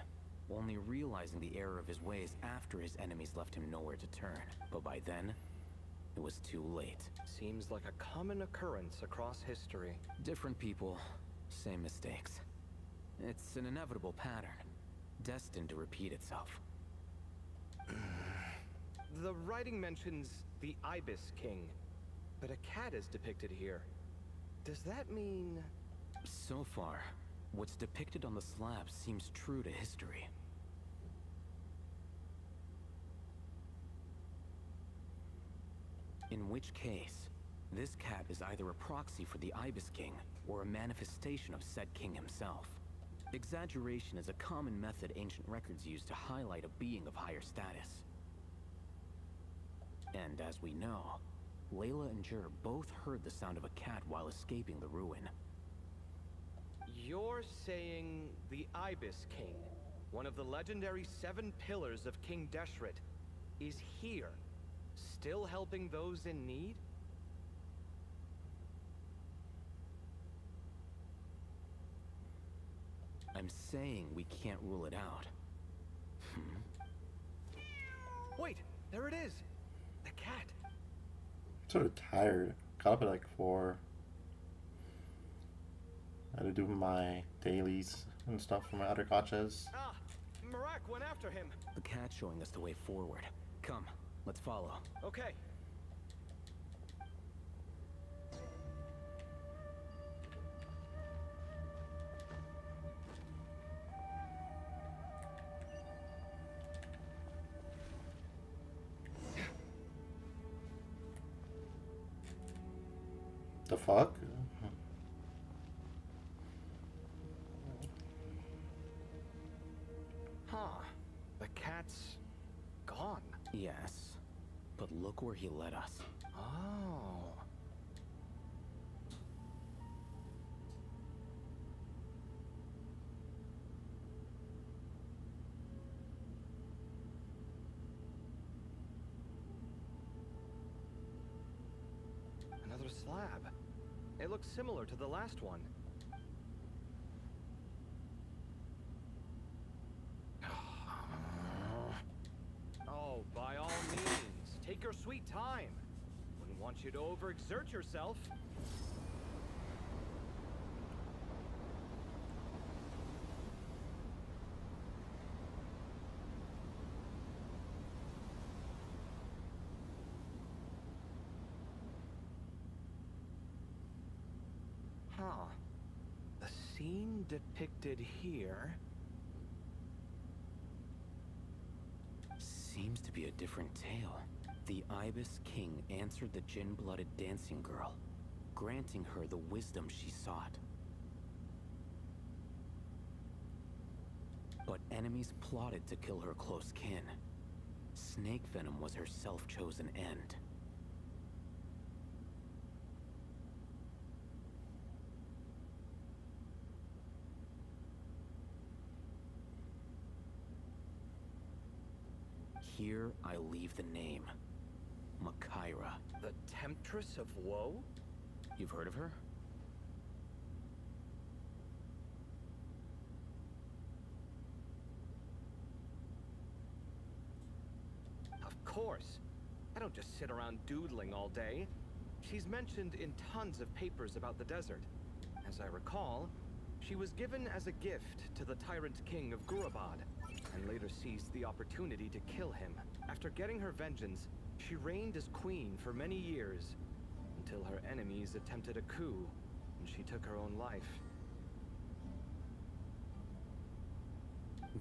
only realizing the error of his ways after his enemies left him nowhere to turn. But by then, it was too late. Seems like a common occurrence across history. Different people, same mistakes. It's an inevitable pattern, destined to repeat itself. The writing mentions the Ibis King, but a cat is depicted here. Does that mean... So far, what's depicted on the slab seems true to history. In which case, this cat is either a proxy for the Ibis King, or a manifestation of said king himself. Exaggeration is a common method ancient records use to highlight a being of higher status. And as we know, Layla and Jur both heard the sound of a cat while escaping the ruin. You're saying the Ibis King, one of the legendary 7 pillars of King Deshret, is here, still helping those in need? I'm saying we can't rule it out. Wait, there it is! The cat! I'm sort of tired. Got up at like 4. I had to do my dailies and stuff for my other gotchas. Ah! Marak went after him! The cat's showing us the way forward. Come, let's follow. Okay. The fuck? Huh. The cat's gone. Yes, but look where he led us. Oh. Another slab. It looks similar to the last one. Oh, by all means, take your sweet time. Wouldn't want you to overexert yourself. Huh. The scene depicted here... Seems to be a different tale. The Ibis King answered the gin-blooded dancing girl, granting her the wisdom she sought. But enemies plotted to kill her close kin. Snake venom was her self-chosen end. here I leave the name. Makaira. The Temptress of Woe? You've heard of her? Of course. I don't just sit around doodling all day. She's mentioned in tons of papers about the desert. As I recall, she was given as a gift to the Tyrant King of Gurabad, and later seized the opportunity to kill him. After getting her vengeance, she reigned as queen for many years, until her enemies attempted a coup, and she took her own life.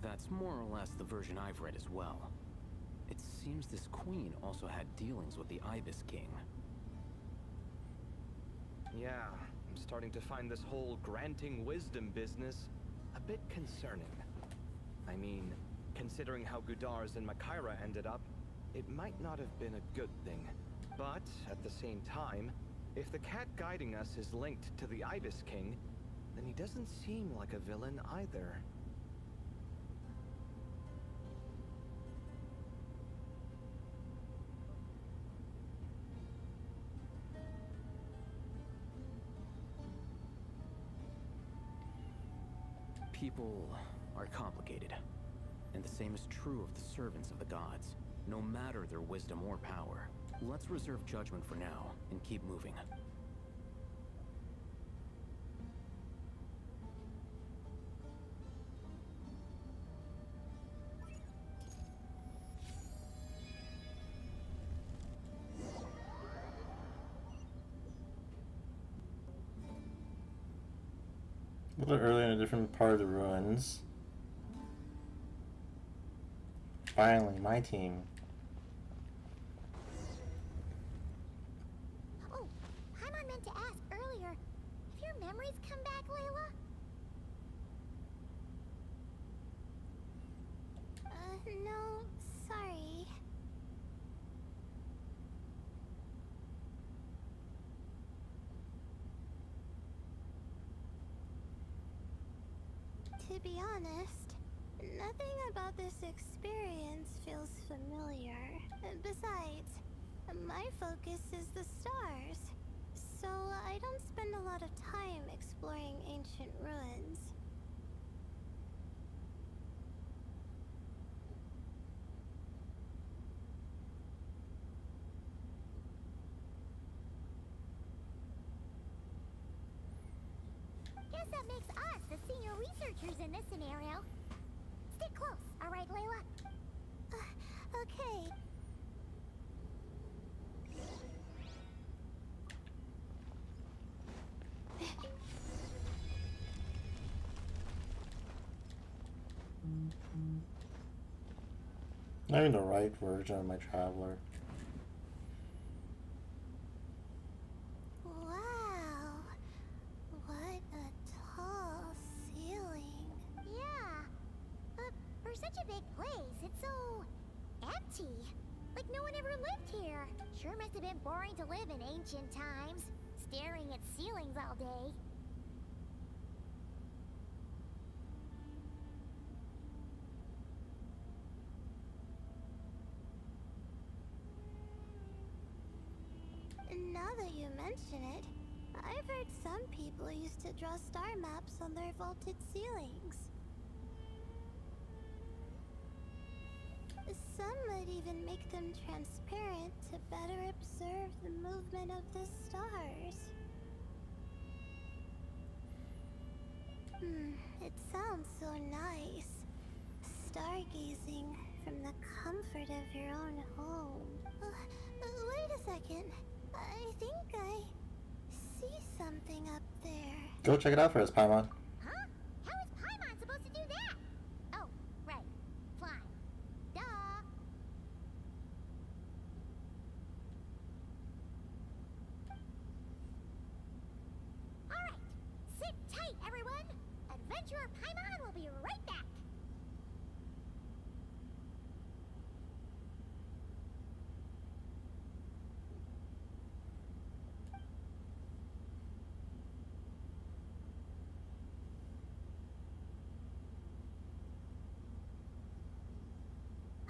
That's more or less the version I've read as well. It seems this queen also had dealings with the Ibis King. Yeah, I'm starting to find this whole granting wisdom business a bit concerning. I mean, considering how Gudar's and Makaira ended up, it might not have been a good thing. But, at the same time, if the cat guiding us is linked to the Ibis King, then he doesn't seem like a villain either. People are complicated, and the same is true of the servants of the gods, no matter their wisdom or power. Let's reserve judgment for now, and keep moving. A little earlier in a different part of the ruins. Finally, my team. Oh, Paimon meant to ask earlier. Have your memories come back, Layla? No, sorry. To be honest, nothing about this experience feels familiar. Besides, my focus is the stars, so I don't spend a lot of time exploring ancient ruins. Guess that makes us the senior researchers in this scenario. Stick close, all right, Layla? Okay. Not even the right version of my traveler. Wow. What a tall ceiling. Yeah. But for such a big place, it's so empty. Like no one ever lived here. Sure must have been boring to live in ancient times, staring at ceilings all day. Now that you mention it, I've heard some people used to draw star maps on their vaulted ceilings. Some might even make them transparent to better observe the movement of the stars. It sounds so nice. Stargazing from the comfort of your own home. Wait a second. I think I see something up there. Go check it out for us, Paimon. Huh? How is Paimon supposed to do that? Oh, right. Flying. Duh. Alright. Sit tight, everyone. Adventurer Paimon will be right back.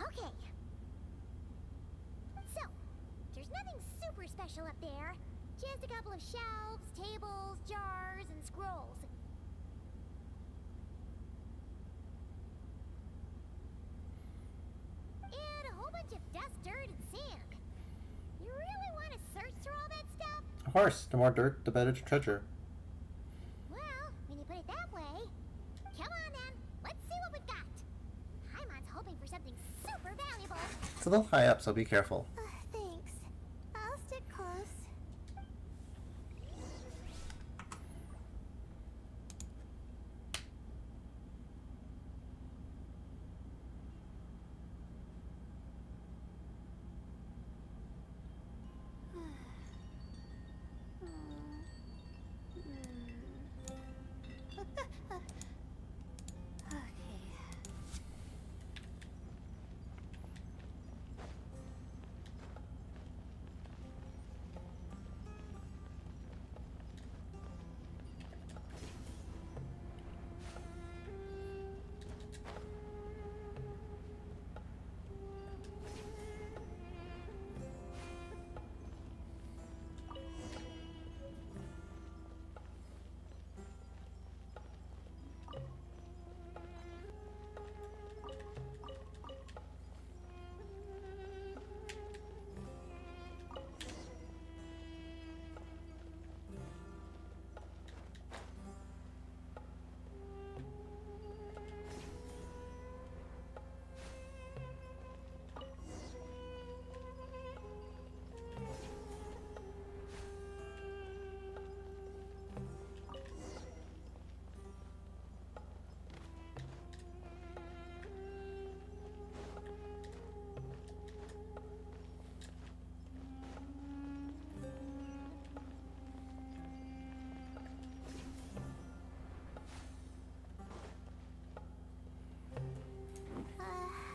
Okay, super special up there. Just a couple of shelves, tables, jars, and scrolls. And a whole bunch of dust, dirt, and sand. You really want to search through all that stuff? Of course, the more dirt, the better treasure. Well, when you put it that way, come on then. Let's see what we've got. Paimon's hoping for something super valuable. It's a little high up, so be careful. Thanks. I'll stick close. Okay.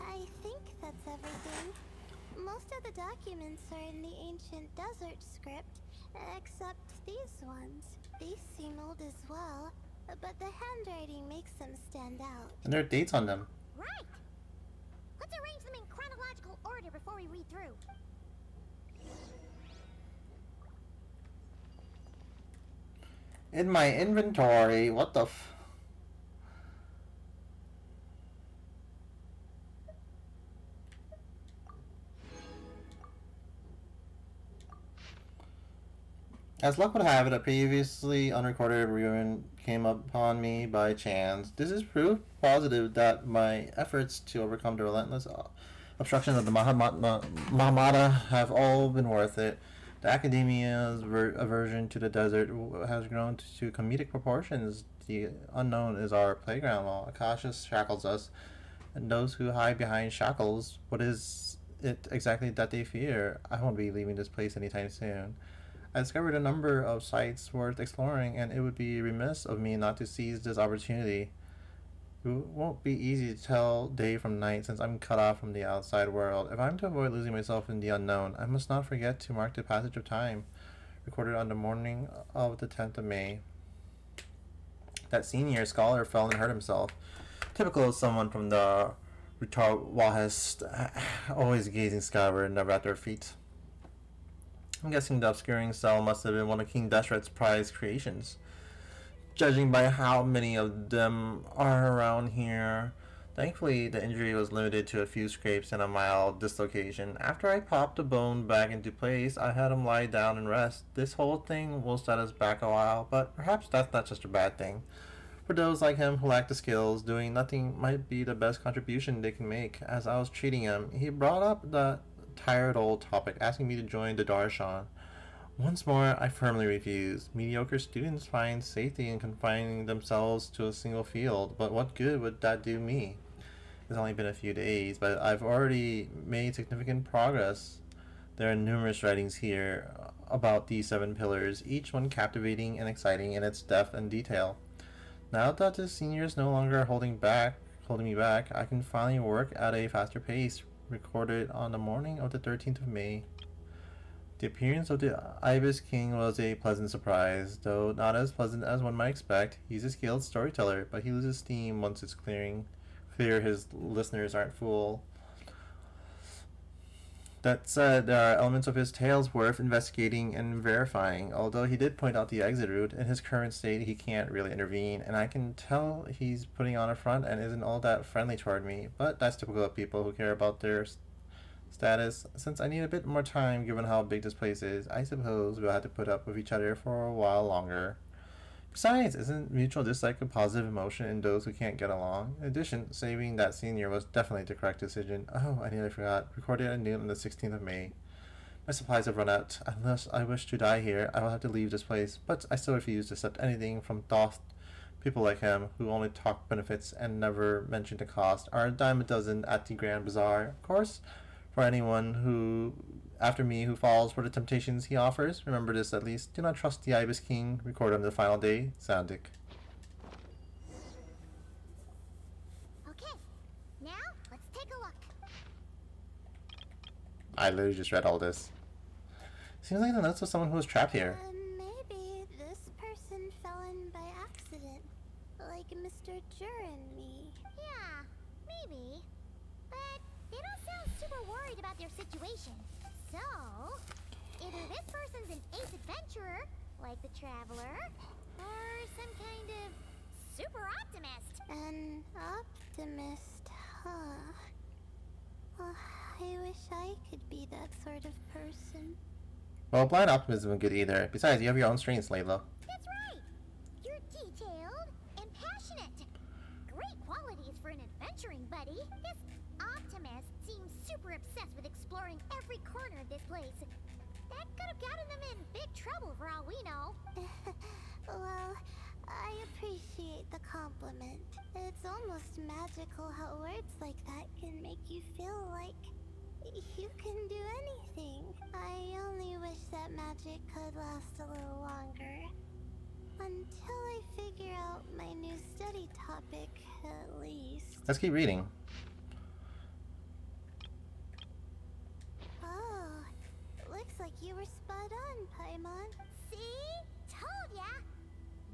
I think that's everything. Most of the documents are in the ancient desert script, except these ones. These seem old as well, but the handwriting makes them stand out. And there are dates on them. Right. Let's arrange them in chronological order before we read through. In my inventory, what the f... As luck would have it, a previously unrecorded ruin came upon me by chance. This is proof positive that my efforts to overcome the relentless obstructions of the Mahamata have all been worth it. The academia's aversion to the desert has grown to comedic proportions. The unknown is our playground, while Akasha shackles us. And those who hide behind shackles, what is it exactly that they fear? I won't be leaving this place anytime soon. I discovered a number of sites worth exploring, and it would be remiss of me not to seize this opportunity. It won't be easy to tell day from night since I'm cut off from the outside world. If I'm to avoid losing myself in the unknown, I must not forget to mark the passage of time. Recorded on the morning of the 10th of May. That senior scholar fell and hurt himself. Typical of someone from the Wahest, always gazing skyward, never at their feet. I'm guessing the obscuring cell must have been one of King Deshret's prized creations. Judging by how many of them are around here. Thankfully, the injury was limited to a few scrapes and a mild dislocation. After I popped the bone back into place, I had him lie down and rest. This whole thing will set us back a while, but perhaps that's not just a bad thing. For those like him who lack the skills, doing nothing might be the best contribution they can make. As I was treating him, he brought up the tired old topic, asking me to join the Darshan. Once more, I firmly refused. Mediocre students find safety in confining themselves to a single field, but what good would that do me? It's only been a few days, but I've already made significant progress. There are numerous writings here about these 7 pillars, each one captivating and exciting in its depth and detail. Now that the senior is no longer holding me back, I can finally work at a faster pace. Recorded on the morning of the 13th of May. The appearance of the Ibis King was a pleasant surprise, though not as pleasant as one might expect. He's a skilled storyteller, but he loses steam once it's clear his listeners aren't fooled. That said, there are elements of his tales worth investigating and verifying, although he did point out the exit route. In his current state, he can't really intervene, and I can tell he's putting on a front and isn't all that friendly toward me, but that's typical of people who care about their status. Since I need a bit more time given how big this place is, I suppose we'll have to put up with each other for a while longer. Besides, isn't mutual dislike a positive emotion in those who can't get along? In addition, saving that senior was definitely the correct decision. Oh, I nearly forgot. Recorded at noon on the 16th of May. My supplies have run out. Unless I wish to die here, I will have to leave this place, but I still refuse to accept anything from Thoth. People like him, who only talk benefits and never mention the cost, are a dime a dozen at the Grand Bazaar. Of course, for anyone who after me who falls for the temptations he offers, remember this at least. Do not trust the Ibis King. Record on the final day. Sandik. Okay, now let's take a look. I literally just read all this. Seems like the notes of someone who was trapped here. Maybe this person fell in by accident, like Mr. Jur and me. Yeah, maybe. But they don't sound super worried about their situation. So, either this person's an ace adventurer, like the Traveler, or some kind of super optimist. An optimist, huh? I wish I could be that sort of person. Well, blind optimism isn't good either. Besides, you have your own strengths, Layla. That's right. You're detailed and passionate. Great qualities for an adventuring buddy. This optimist seems super obsessed with exploring every corner of this place. That could have gotten them in big trouble for all we know. Well, I appreciate the compliment. It's almost magical how words like that can make you feel like you can do anything. I only wish that magic could last a little longer. Until I figure out my new study topic, at least. Let's keep reading. Oh, looks like you were spot on, Paimon. See? Told ya!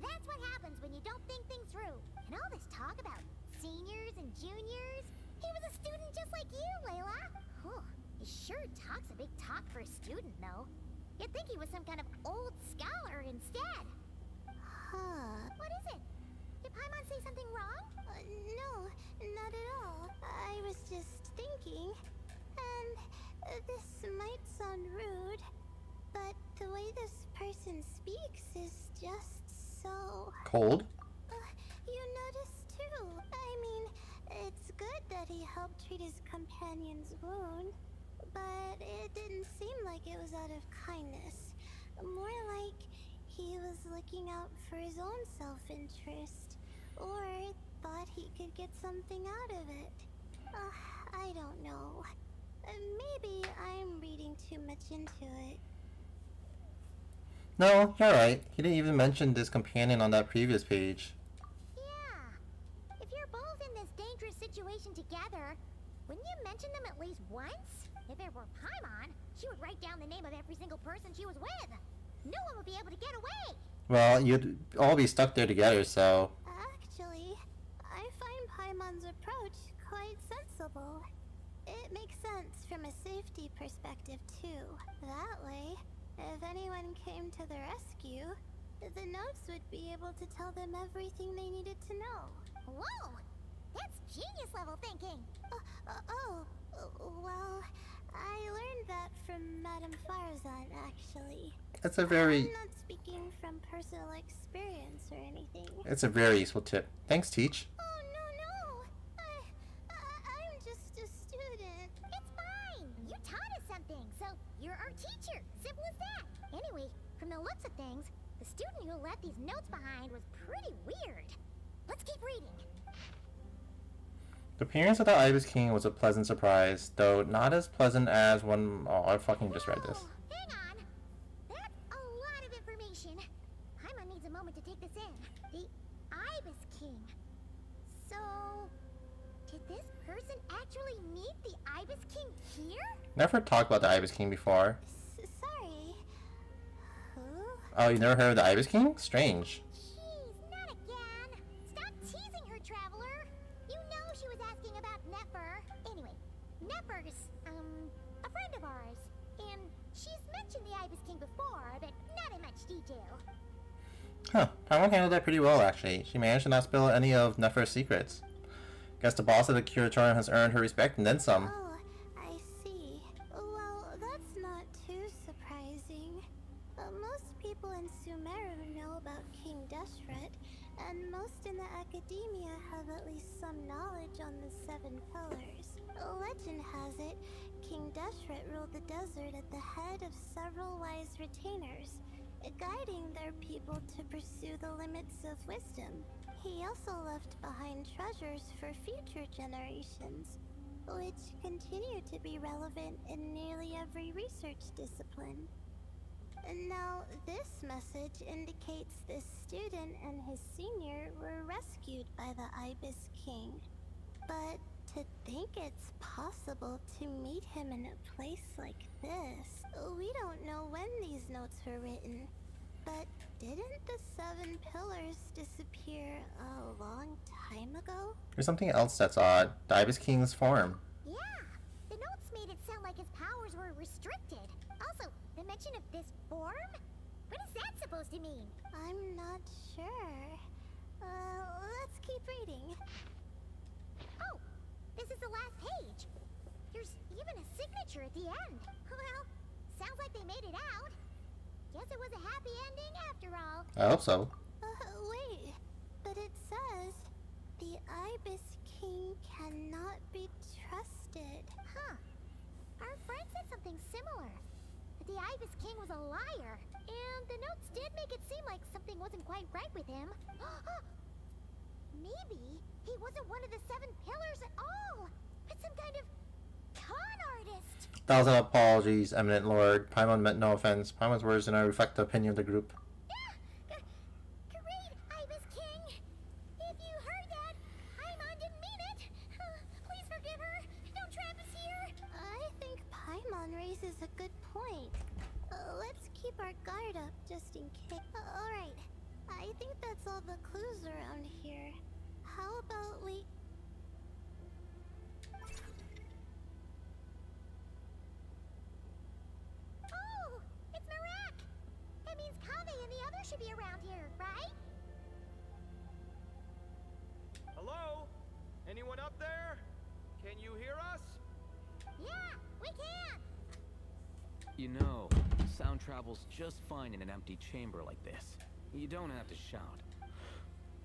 That's what happens when you don't think things through. And all this talk about seniors and juniors. He was a student just like you, Layla. Whew, he sure talks a big talk for a student, though. You'd think he was some kind of old scholar instead. Huh. What is it? Did Paimon say something wrong? No, not at all. I was just thinking, and this might sound rude, but the way this person speaks is just so... Cold? You noticed too. I mean, it's good that he helped treat his companion's wound, but it didn't seem like it was out of kindness. More like he was looking out for his own self-interest, or thought he could get something out of it. I don't know. Maybe I'm reading too much into it. No, you're right. He didn't even mention this companion on that previous page. Yeah. If you're both in this dangerous situation together, wouldn't you mention them at least once? If it were Paimon, she would write down the name of every single person she was with. No one would be able to get away. Well, you'd all be stuck there together, so... Actually, I find Paimon's approach quite sensible. It makes sense from a safety perspective, too. That way, if anyone came to the rescue, the notes would be able to tell them everything they needed to know. Whoa! That's genius level thinking. Well, I learned that from Madame Farazan, actually. It's a very... I'm not speaking from personal experience or anything. It's a very useful tip. Thanks, Teach. Oh, no. I'm just a student. It's fine. You taught us something, so you're our teacher. Simple as that. Anyway, from the looks of things, the student who left these notes behind was pretty weird. Let's keep reading. The appearance of the Ibis King was a pleasant surprise, though not as pleasant as one... Oh, I fucking just read this. Whoa, hang on. That's a lot of information. Paimon needs a moment to take this in. The Ibis King. So, did this person actually meet the Ibis King here? Never talked about the Ibis King before. Sorry. Who? Oh, you never heard of the Ibis King? Strange. Jeez, not again. Stop teasing her, Traveler. You know she was asking about Nefer. Anyway, Nefer's, a friend of ours. And she's mentioned the Ibis King before, but not in much detail. Huh. Paimon handled that pretty well, actually. She managed to not spill any of Nefer's secrets. Guess the boss of the curatorium has earned her respect and then some. Oh, I see. Well, that's not too surprising. Most people in Sumeru know about King Deshret, and most in the academia have at least some knowledge on the Seven Pillars. Legend has it, King Deshret ruled the desert at the head of several wise retainers, guiding their people to pursue the limits of wisdom. He also left behind treasures for future generations, which continue to be relevant in nearly every research discipline. And now, this message indicates this student and his senior were rescued by the Ibis King. But to think it's possible to meet him in a place like this, we don't know when these notes were written. But didn't the Seven Pillars disappear a long time ago? There's something else that's odd. The Ibis King's form. Yeah, the notes made it sound like his powers were restricted. Also, the mention of this form? What is that supposed to mean? I'm not sure. Let's keep reading. Oh, this is the last page. There's even a signature at the end. Well, sounds like they made it out. Guess it was a happy ending after all. I hope so. Wait, but it says the Ibis King cannot be trusted. Huh. Our friend said something similar. That the Ibis King was a liar. And the notes did make it seem like something wasn't quite right with him. Maybe he wasn't one of the Seven Pillars at all. But some kind of con artist. Thousand apologies, eminent lord. Paimon meant no offense. Paimon's words do not reflect the opinion of the group. Great, Ibis King. If you heard that, Paimon didn't mean it. Please forgive her. Don't trap us here. I think Paimon raises a good point. Let's keep our guard up just in case. Alright, I think that's all the clues around here. How about we... Oh, it's Marak. That means Kave and the others should be around here, right? Hello? Anyone up there? Can you hear us? Yeah, we can. You know, sound travels just fine in an empty chamber like this. You don't have to shout.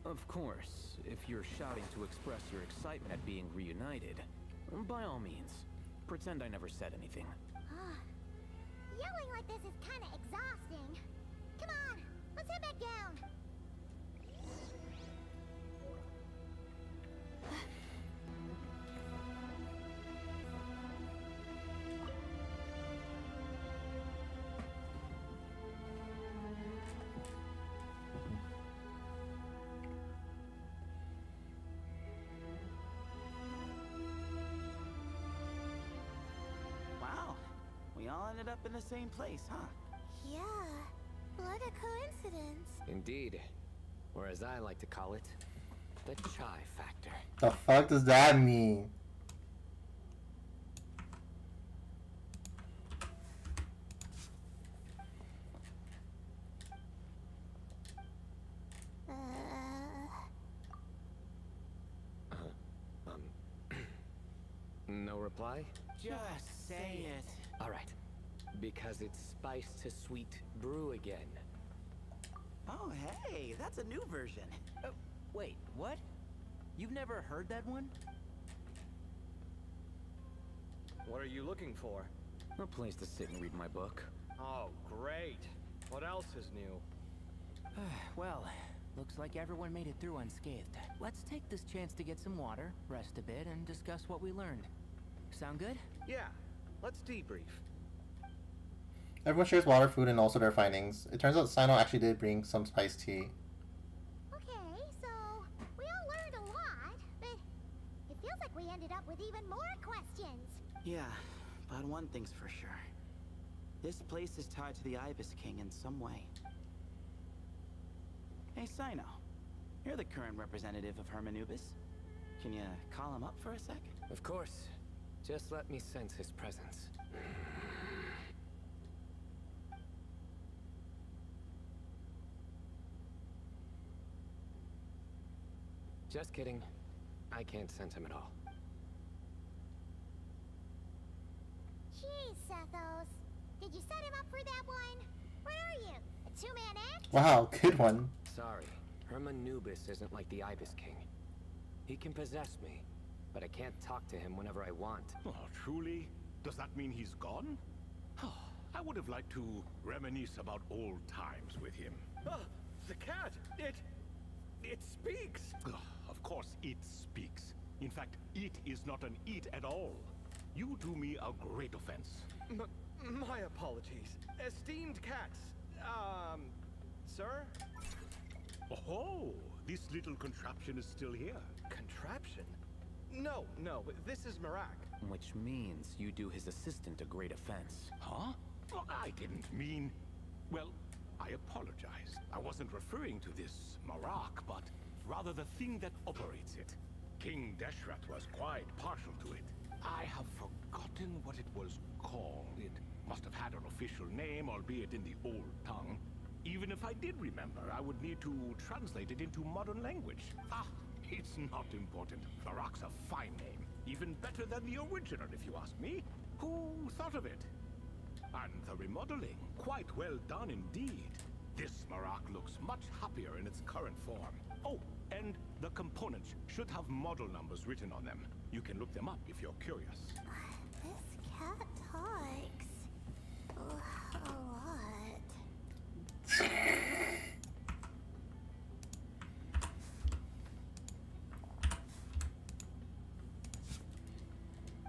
Of course, if you're shouting to express your excitement at being reunited, by all means, pretend I never said anything. Yelling like this is kind of exhausting. Come on, let's head back down. Wow, we all ended up in the same place, huh? Yeah, what a coincidence. Indeed. Or as I like to call it, the chai factor. The fuck does that mean? No reply? Just say it. Alright. Because it's spice to sweet brew again. Oh, hey, that's a new version. Wait, what? You've never heard that one? What are you looking for? A place to sit and read my book. Oh, great. What else is new? Well, looks like everyone made it through unscathed. Let's take this chance to get some water, rest a bit, and discuss what we learned. Sound good? Yeah, let's debrief. Everyone shares water, food, and also their findings. It turns out Sino actually did bring some spiced tea. Okay, so we all learned a lot, but it feels like we ended up with even more questions. Yeah, but one thing's for sure. This place is tied to the Ibis King in some way. Hey, Sino. You're the current representative of Hermanubis. Can you call him up for a sec? Of course. Just let me sense his presence. Just kidding. I can't sense him at all. Jeez, Sethos. Did you set him up for that one? What are you? A two-man act? Wow, good one. Sorry, Herman Nubis isn't like the Ibis King. He can possess me, but I can't talk to him whenever I want. Oh, truly? Does that mean he's gone? I would have liked to reminisce about old times with him. Ah, the cat! It speaks! Of course it speaks. In fact, it is not an it at all. You do me a great offense. My apologies. Esteemed cats. Sir? Oh, this little contraption is still here. Contraption? No, this is Marak. Which means you do his assistant a great offense. Huh? Well, I didn't mean... Well, I apologize. I wasn't referring to this Marak, but rather the thing that operates it. King Deshret was quite partial to it. I have forgotten what it was called. It must have had an official name, albeit in the old tongue. Even if I did remember, I would need to translate it into modern language. It's not important. Marak's a fine name. Even better than the original, if you ask me. Who thought of it? And the remodeling, quite well done indeed. This Marak looks much happier in its current form. Oh, and the components should have model numbers written on them. You can look them up if you're curious. This cat talks a lot.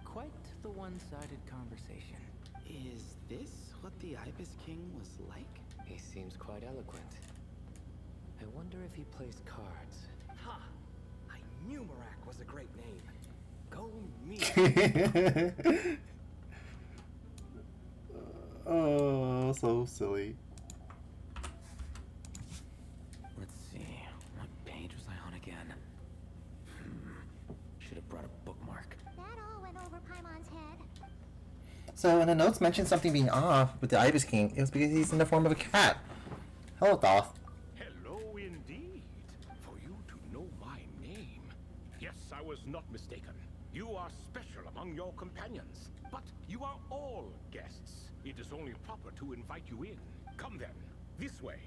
Quite the one-sided conversation. Is this what the Ibis King was like? He seems quite eloquent. I wonder if he plays cards. Ha! I knew Marak was a great name. Go me! Oh, so silly. Let's see, what page was I on again? Should have brought a bookmark. That all went over Paimon's head. So when the notes mentioned something being off with the Ibis King, it was because he's in the form of a cat. Hello, Thoth. Hello indeed. For you to know my name. Yes, I was not mistaken. You are special among your companions. But you are all guests. It is only proper to invite you in. Come then, this way.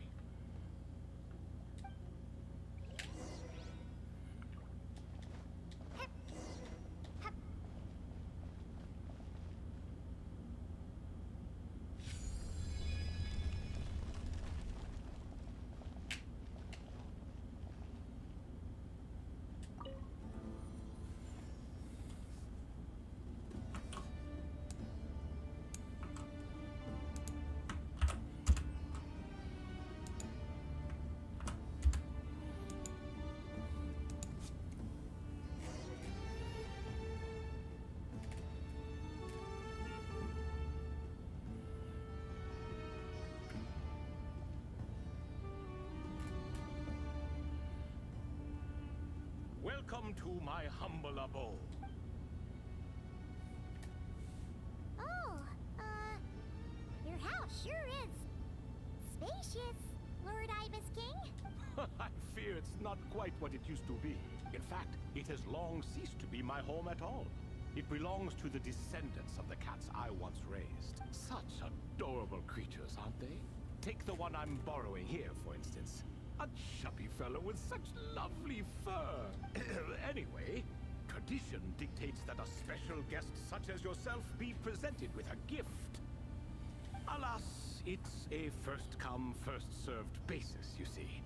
Welcome to my humble abode. Oh, your house sure is spacious, Lord Ibis King. I fear it's not quite what it used to be. In fact, it has long ceased to be my home at all. It belongs to the descendants of the cats I once raised. Such adorable creatures, aren't they? Take the one I'm borrowing here, for instance. A chubby fellow with such lovely fur. Anyway, tradition dictates that a special guest such as yourself be presented with a gift. Alas, it's a first-come, first-served basis, you see.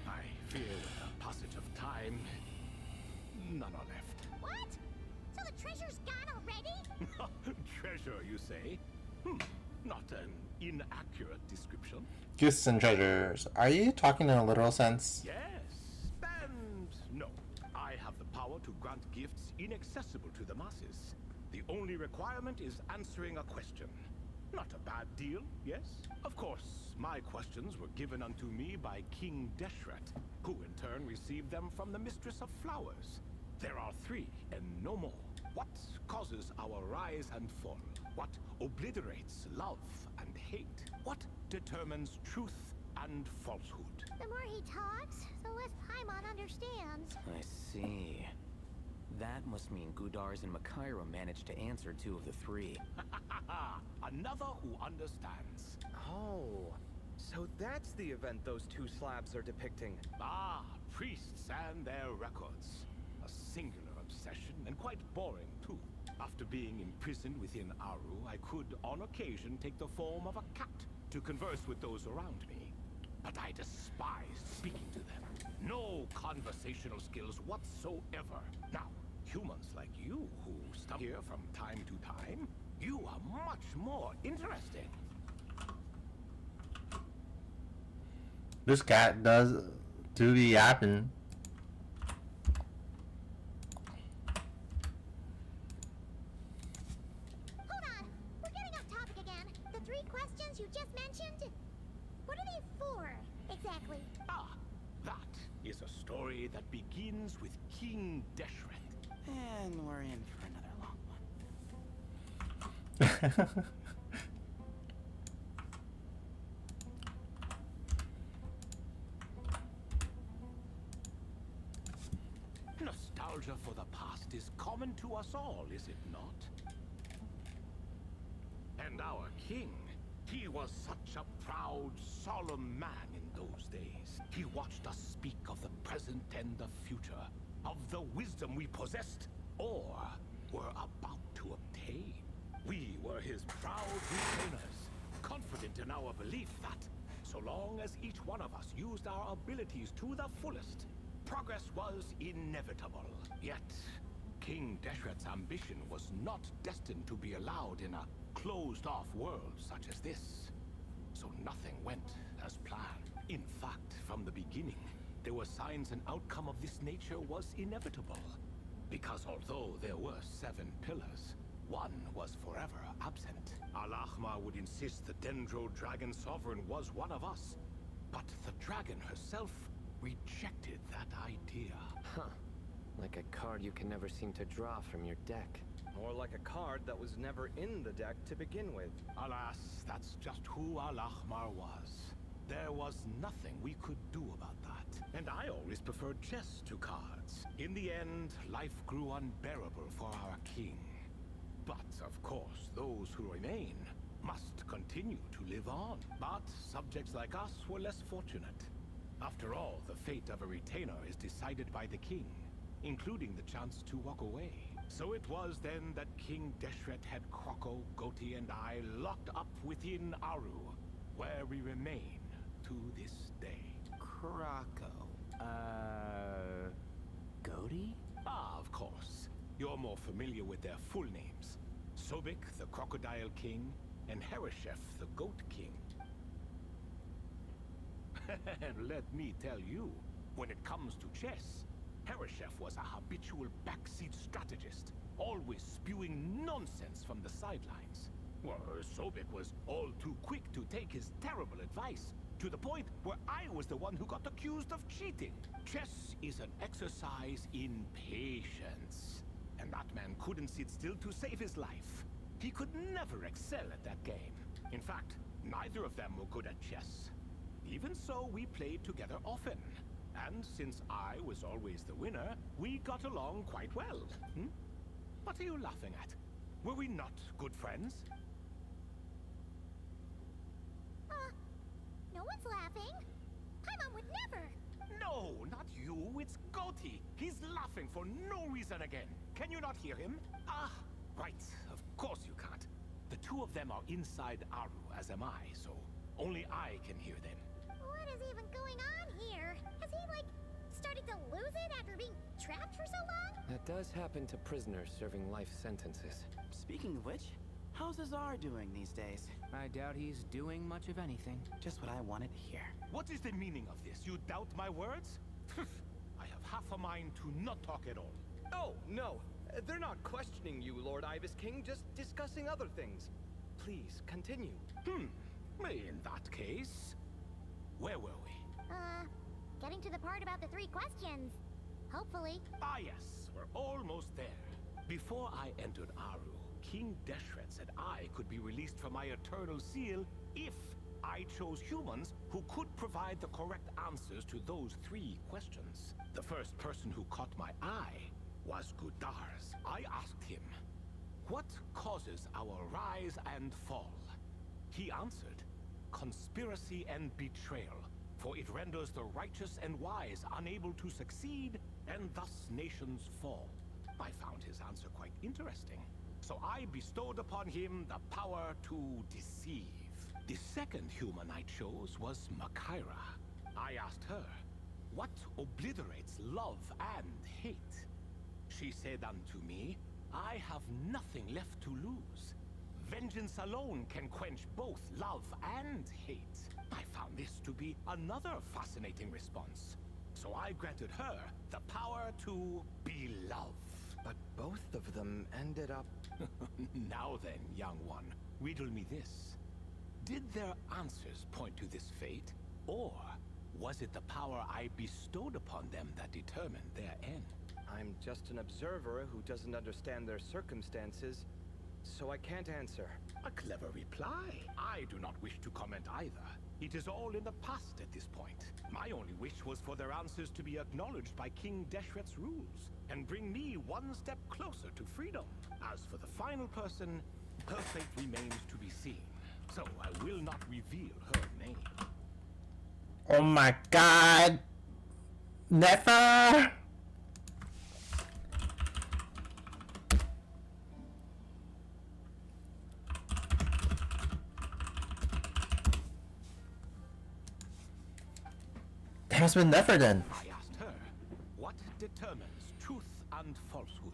I fear with the passage of time, none are left. What? So the treasure's gone already? Treasure, you say? Not an inaccurate description. Gifts and treasures. Are you talking in a literal sense? Yes, and no. I have the power to grant gifts inaccessible to the masses. The only requirement is answering a question. Not a bad deal, yes? Of course, my questions were given unto me by King Deshret, who in turn received them from the Mistress of Flowers. There are 3, and no more. What causes our rise and fall? What obliterates love and hate? What determines truth and falsehood? The more he talks, the less Paimon understands. I see. That must mean Gudars and Makaira managed to answer 2 of the 3. Another who understands. Oh, so that's the event those 2 slabs are depicting. Ah, priests and their records. A singular obsession, and quite boring too. After being imprisoned within Aru, I could, on occasion, take the form of a cat to converse with those around me. But I despised speaking to them. No conversational skills whatsoever. Now, humans like you who stop here from time to time, you are much more interesting. This cat does be yapping. Hold on! We're getting off topic again. The 3 questions you just mentioned? What are they for, exactly? Ah, that is a story that begins with King Deshret. And we're in for another long one. Nostalgia for the past is common to us all, is it not? And our king, he was such a proud, solemn man in those days. He watched us speak of the present and the future, of the wisdom we possessed, or were about to obtain. We were his proud retainers, confident in our belief that, so long as each one of us used our abilities to the fullest, progress was inevitable. Yet, King Deshret's ambition was not destined to be allowed in a closed-off world such as this. So nothing went as planned. In fact, from the beginning, there were signs an outcome of this nature was inevitable. Because although there were 7 pillars, one was forever absent. Al-Ahmar would insist the Dendro Dragon Sovereign was one of us. But the dragon herself rejected that idea. Huh. Like a card you can never seem to draw from your deck. Or like a card that was never in the deck to begin with. Alas, that's just who Al-Ahmar was. There was nothing we could do about that. And I always preferred chess to cards. In the end, life grew unbearable for our king. But, of course, those who remain must continue to live on. But subjects like us were less fortunate. After all, the fate of a retainer is decided by the king, including the chance to walk away. So it was then that King Deshret had Kroko, Goti, and I locked up within Aru, where we remain to this day. Krako. Goti? Ah, of course. You're more familiar with their full names. Sobek, the Crocodile King, and Hereshef, the Goat King. And let me tell you, when it comes to chess, Hereshef was a habitual backseat strategist, always spewing nonsense from the sidelines. Well, Sobek was all too quick to take his terrible advice, to the point where I was the one who got accused of cheating. Chess is an exercise in patience, and that man couldn't sit still to save his life. He could never excel at that game. In fact, neither of them were good at chess. Even so, we played together often. And since I was always the winner, we got along quite well. What are you laughing at? Were we not good friends? No one's laughing. Paimon would never. No, not you. It's Goti. He's laughing for no reason again. Can you not hear him? Ah, right. Of course you can't. The 2 of them are inside Aru, as am I, so only I can hear them. What is even going on here? Has he, like, started to lose it after being trapped for so long? That does happen to prisoners serving life sentences. Speaking of which, how's Azar doing these days? I doubt he's doing much of anything. Just what I wanted to hear. What is the meaning of this? You doubt my words? I have half a mind to not talk at all. Oh, no. They're not questioning you, Lord Ibis King, just discussing other things. Please, continue. In that case, where were we? Getting to the part about the 3 questions. Hopefully. Ah, yes, we're almost there. Before I entered Aru, King Deshret said I could be released from my eternal seal if I chose humans who could provide the correct answers to those 3 questions. The first person who caught my eye was Gudars. I asked him, what causes our rise and fall? He answered, conspiracy and betrayal, for it renders the righteous and wise unable to succeed, and thus nations fall. I found his answer quite interesting, so I bestowed upon him the power to deceive. The second human I chose was Makaira. I asked her, what obliterates love and hate? She said unto me, I have nothing left to lose. Vengeance alone can quench both love and hate. I found this to be another fascinating response, so I granted her the power to be love. But both of them ended up... Now then, young one, riddle me this. Did their answers point to this fate, or was it the power I bestowed upon them that determined their end? I'm just an observer who doesn't understand their circumstances, so I can't answer. A clever reply. I do not wish to comment either. It is all in the past at this point. My only wish was for their answers to be acknowledged by King Deshret's rules, and bring me one step closer to freedom. As for the final person, her fate remains to be seen, so I will not reveal her name. Oh my god! Never! It must have been Nefer then. I asked her, what determines truth and falsehood?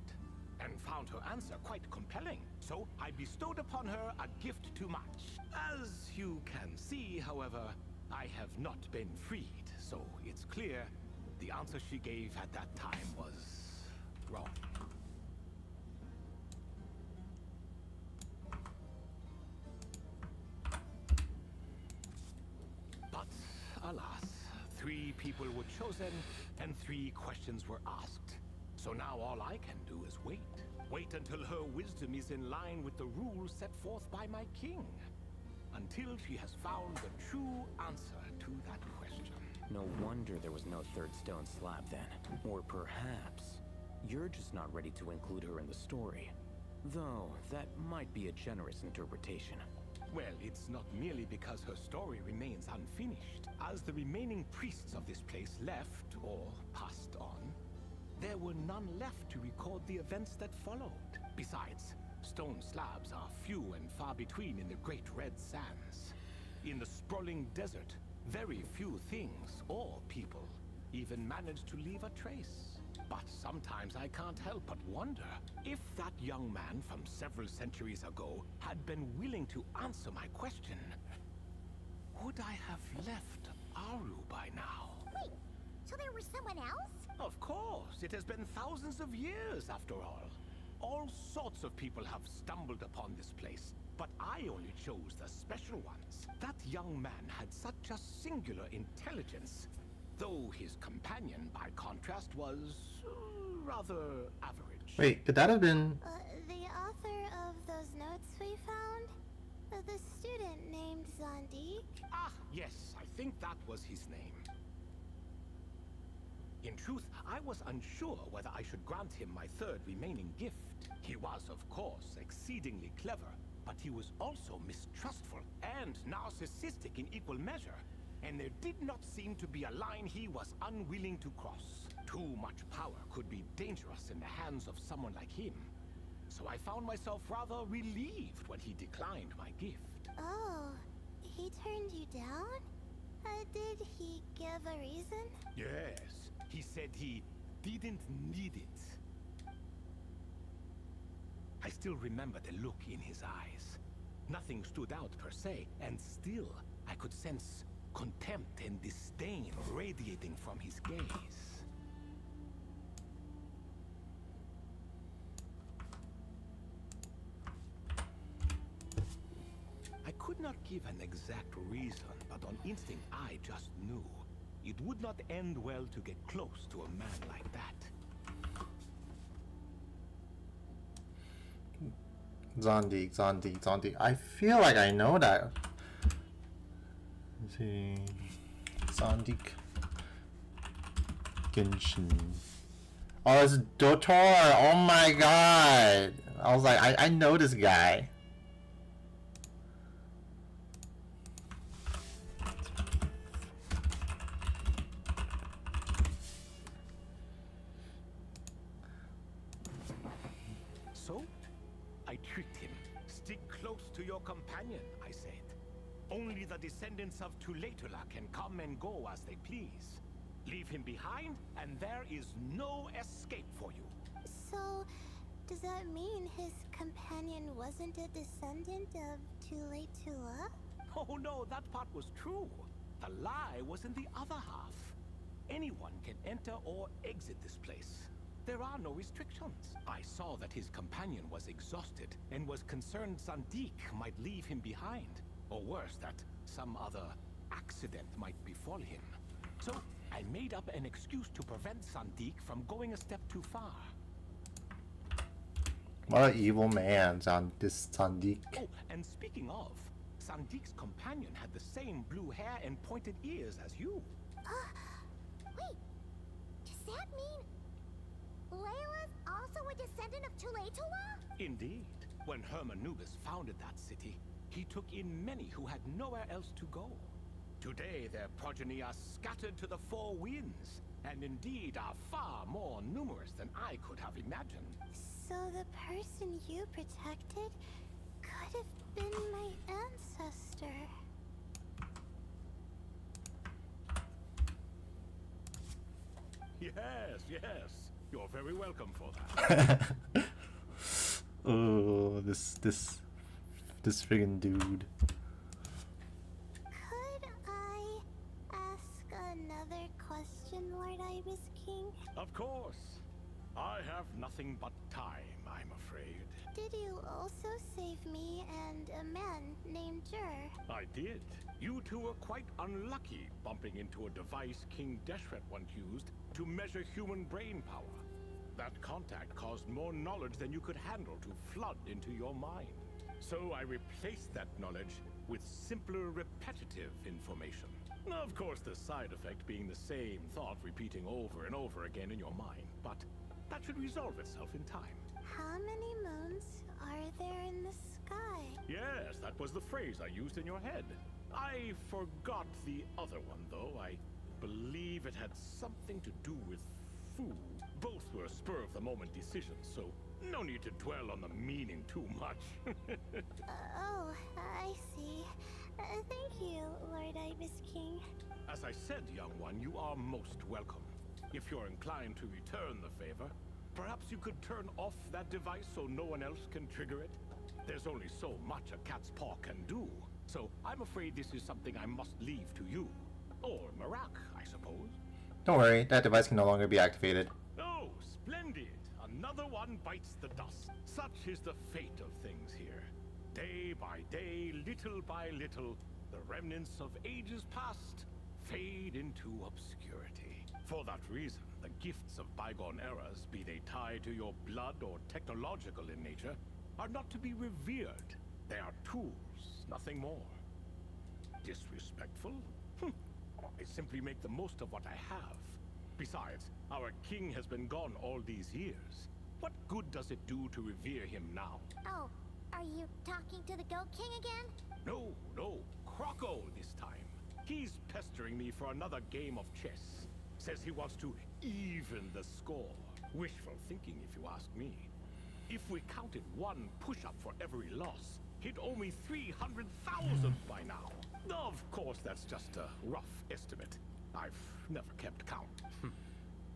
And found her answer quite compelling, so I bestowed upon her a gift to match. As you can see, however, I have not been freed, so it's clear the answer she gave at that time was wrong. But alas, 3 people were chosen, and 3 questions were asked. So now all I can do is wait. Wait until her wisdom is in line with the rules set forth by my king. Until she has found the true answer to that question. No wonder there was no 3rd stone slab then. Or perhaps you're just not ready to include her in the story. Though, that might be a generous interpretation. Well, it's not merely because her story remains unfinished. As the remaining priests of this place left, or passed on, there were none left to record the events that followed. Besides, stone slabs are few and far between in the Great Red Sands. In the sprawling desert, very few things or people even manage to leave a trace. But sometimes I can't help but wonder if that young man from several centuries ago had been willing to answer my question. Would I have left Aru by now? Wait, so there was someone else? Of course, it has been thousands of years after all. All sorts of people have stumbled upon this place, but I only chose the special ones. That young man had such a singular intelligence, though his companion, by contrast, was rather average. Wait, could that have been... The author of those notes we found? The student named Zandik? Ah, yes, I think that was his name. In truth, I was unsure whether I should grant him my 3rd remaining gift. He was, of course, exceedingly clever, but he was also mistrustful and narcissistic in equal measure, and there did not seem to be a line he was unwilling to cross. Too much power could be dangerous in the hands of someone like him, so I found myself rather relieved when he declined my gift. Oh, he turned you down? Did he give a reason? Yes, he said he didn't need it. I still remember the look in his eyes. Nothing stood out per se, and still I could sense contempt and disdain radiating from his gaze. I could not give an exact reason, but on instinct I just knew. It would not end well to get close to a man like that. Zondik. I feel like I know that. Let's see. Zondik. Genshin. Oh, it's Dotor! Oh my god! I was like, I know this guy. So, I tricked him. Stick close to your companion, I said. Only the descendants of Tulatula can come and go as they please. Leave him behind, and there is no escape for you. So, does that mean his companion wasn't a descendant of Tulatula? Oh no, that part was true. The lie was in the other half. Anyone can enter or exit this place. There are no restrictions. I saw that his companion was exhausted and was concerned Sandik might leave him behind. Or worse, that some other accident might befall him. So I made up an excuse to prevent Sandik from going a step too far. What an evil man, this Sandik. Oh, and speaking of, Sandik's companion had the same blue hair and pointed ears as you. Wait, does that mean Layla's also a descendant of Tulatula? Indeed. When Hermanubis founded that city, he took in many who had nowhere else to go. Today, their progeny are scattered to the four winds, and indeed are far more numerous than I could have imagined. So the person you protected could have been my ancestor. Yes. You're very welcome for that. Oh, this friggin' dude. Could I ask another question, Lord Ibis King? Of course. I have nothing but time, I'm afraid. Did you also save me and a man named Jur? I did. You two were quite unlucky bumping into a device King Deshret once used to measure human brain power. That contact caused more knowledge than you could handle to flood into your mind. So I replaced that knowledge with simpler, repetitive information. Of course, the side effect being the same thought repeating over and over again in your mind, but that should resolve itself in time. How many moons are there in the sky? Yes, that was the phrase I used in your head. I forgot the other one, though. I believe it had something to do with food. Both were spur-of-the-moment decisions, so no need to dwell on the meaning too much. Oh, I see. Thank you, Lord Ibis King. As I said, young one, you are most welcome. If you're inclined to return the favor, perhaps you could turn off that device so no one else can trigger it? There's only so much a cat's paw can do, so I'm afraid this is something I must leave to you. Or Marak, I suppose. Don't worry, that device can no longer be activated. Oh, splendid! Another one bites the dust. Such is the fate of things here. Day by day, little by little, the remnants of ages past fade into obscurity. For that reason, the gifts of bygone eras, be they tied to your blood or technological in nature, are not to be revered. They are tools, nothing more. Disrespectful? I simply make the most of what I have. Besides, our king has been gone all these years. What good does it do to revere him now? Oh, are you talking to the Goat King again? No, Croco this time. He's pestering me for another game of chess. Says he wants to even the score. Wishful thinking, if you ask me. If we counted one push-up for every loss, he'd owe me 300,000 by now. Of course, that's just a rough estimate. I've never kept count.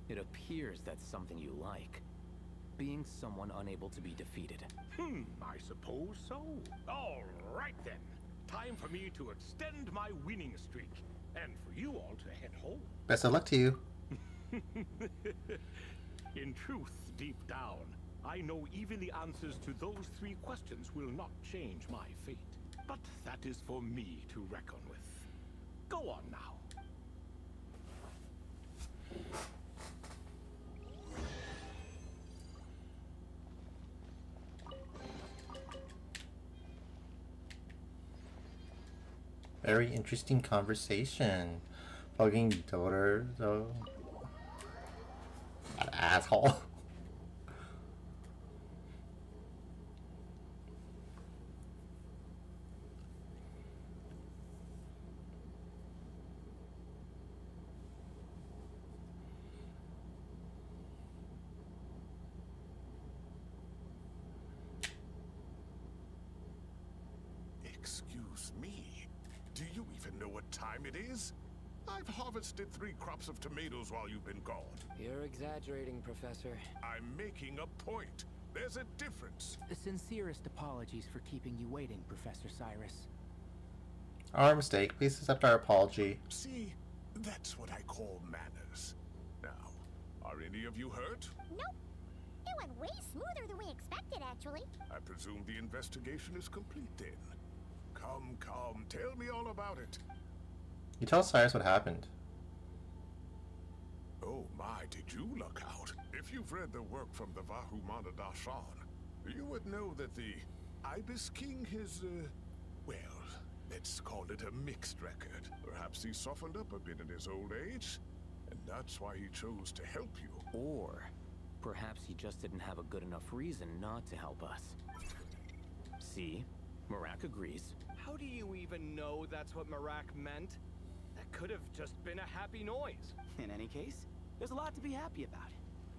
It appears that's something you like. Being someone unable to be defeated. I suppose so. All right then. Time for me to extend my winning streak, and for you all to head home. Best of luck to you. In truth, deep down, I know even the answers to those 3 questions will not change my fate. But that is for me to reckon with. Go on now. Very interesting conversation. Fucking daughter, though. An asshole. Excuse me. Do you even know what time it is? I've harvested 3 crops of tomatoes while you've been gone. You're exaggerating, Professor. I'm making a point. There's a difference. The sincerest apologies for keeping you waiting, Professor Cyrus. Our mistake. Please accept our apology. See, that's what I call manners. Now, are any of you hurt? Nope. It went way smoother than we expected, actually. I presume the investigation is complete then. Come, come, tell me all about it. You tell Cyrus what happened. Oh my, did you look out? If you've read the work from the Vahumana Darshan, you would know that the Ibis King is, well, let's call it a mixed record. Perhaps he softened up a bit in his old age, and that's why he chose to help you. Or perhaps he just didn't have a good enough reason not to help us. See? Marak agrees. How do you even know that's what Marak meant? That could have just been a happy noise. In any case, there's a lot to be happy about.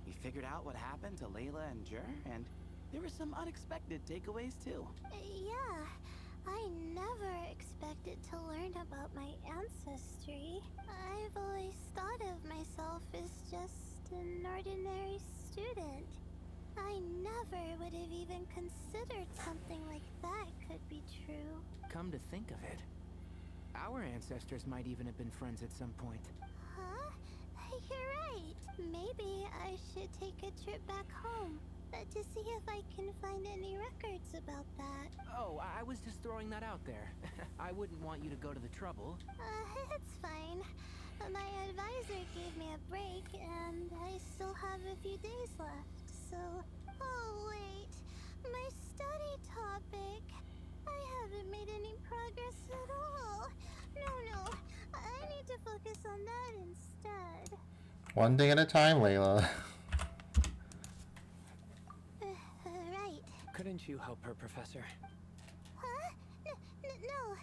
We figured out what happened to Layla and Jur, and there were some unexpected takeaways too. Yeah, I never expected to learn about my ancestry. I've always thought of myself as just an ordinary student. I never would have even considered something like that could be true. Come to think of it, our ancestors might even have been friends at some point. Huh? You're right. Maybe I should take a trip back home to see if I can find any records about that. Oh, I was just throwing that out there. I wouldn't want you to go to the trouble. It's fine. My advisor gave me a break, and I still have a few days left, so... Oh, wait. My study topic. I haven't made any progress at all. No. I need to focus on that instead. One day at a time, Layla. Right. Couldn't you help her, Professor? Huh? No,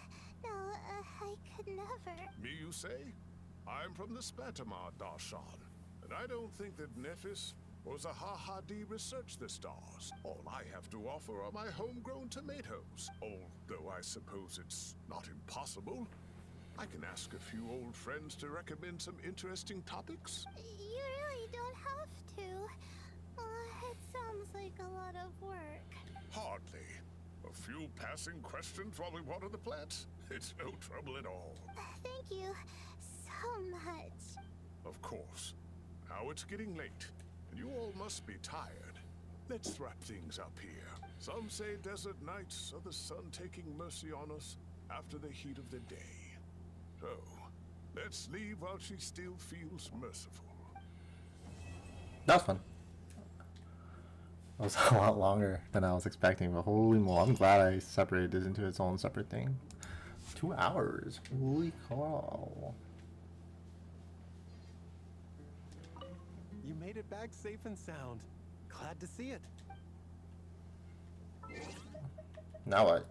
I could never. Me, you say? I'm from the Spatamar Darshan, and I don't think that Nephis or Zahahadi researched the stars. All I have to offer are my homegrown tomatoes. Although I suppose it's not impossible. I can ask a few old friends to recommend some interesting topics. You really don't have to. It sounds like a lot of work. Hardly. A few passing questions while we water the plants? It's no trouble at all. Thank you so much. Of course. Now it's getting late, and you all must be tired. Let's wrap things up here. Some say desert nights are the sun taking mercy on us after the heat of the day. So, let's leave while she still feels merciful. That was fun. It was a lot longer than I was expecting, but holy moly, I'm glad I separated this into its own separate thing. 2 hours. Holy cow. You made it back safe and sound. Glad to see it. Now what?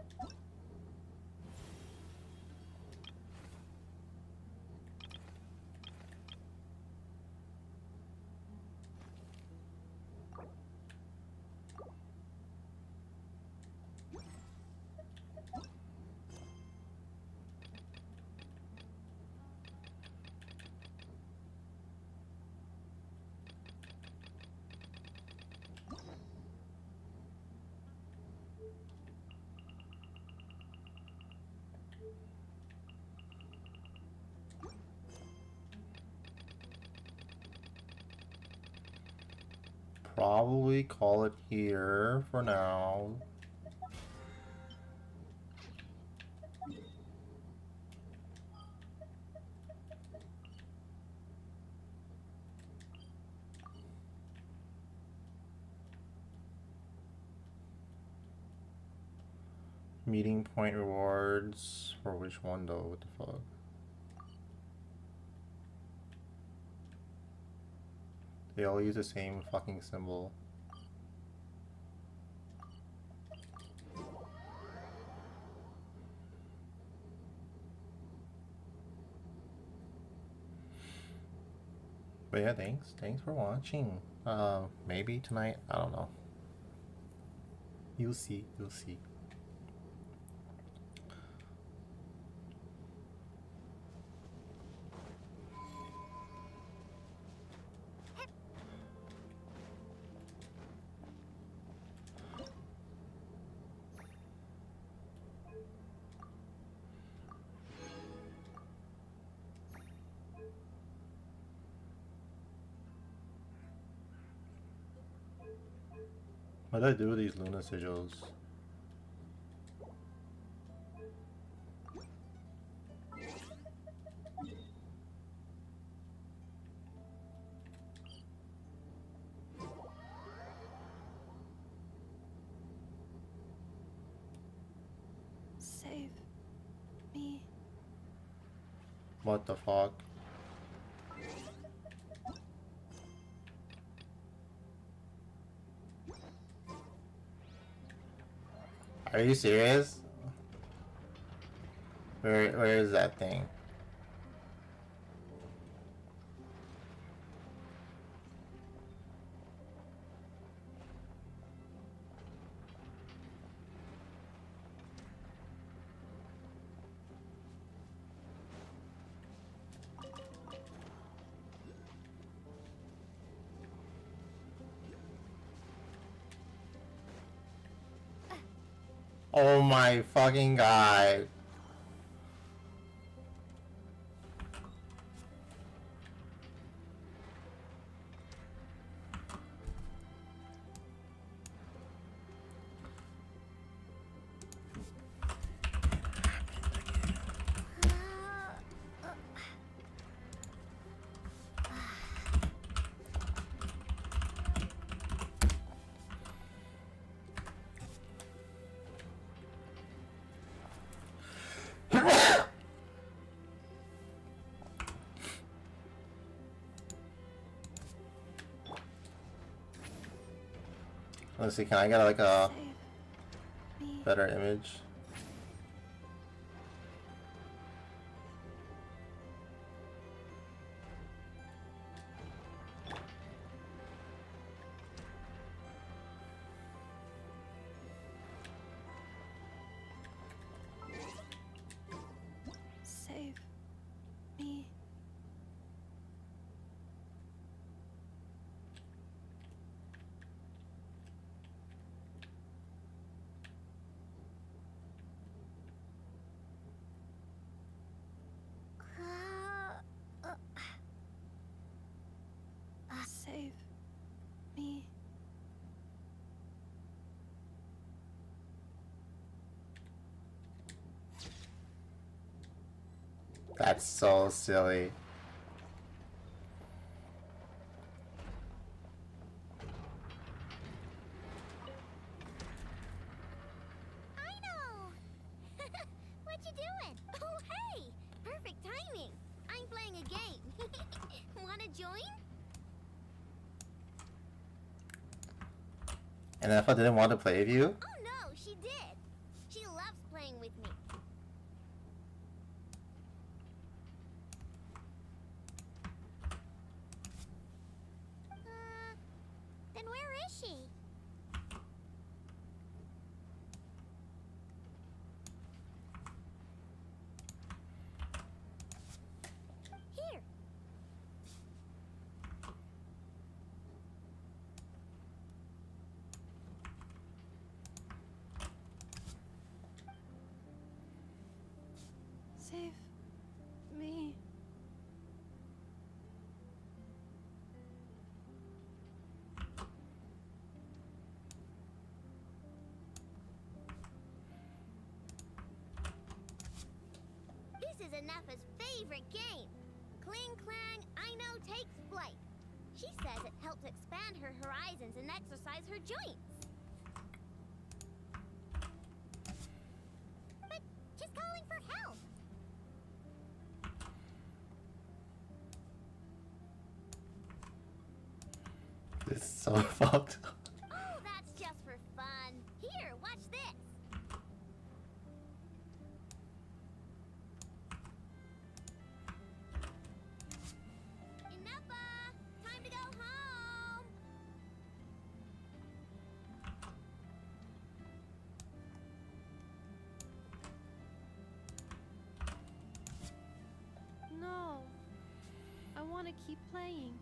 Probably call it here for now. Meeting point rewards for which one though? What the fuck? They all use the same fucking symbol. But yeah, thanks for watching. Maybe tonight, I don't know. You'll see. What do I do with these Luna sigils? Save me. What the fuck? Are you serious? Where is that thing? Oh my fucking god. Let's see, can I get like a better image? Save me. Save me. That's so silly. I know! What you doing? Oh, hey! Perfect timing. I'm playing a game. Wanna join? And if I didn't want to play with you? Oh no, she did. She loves playing with me. Then where is she? Here. Save me. This is Anafa's favorite game. Cling Clang, I know, takes flight. She says it helps expand her horizons and exercise her joints. It's so fucked. Oh, that's just for fun. Here, watch this. Enough, time to go home. No. I want to keep playing.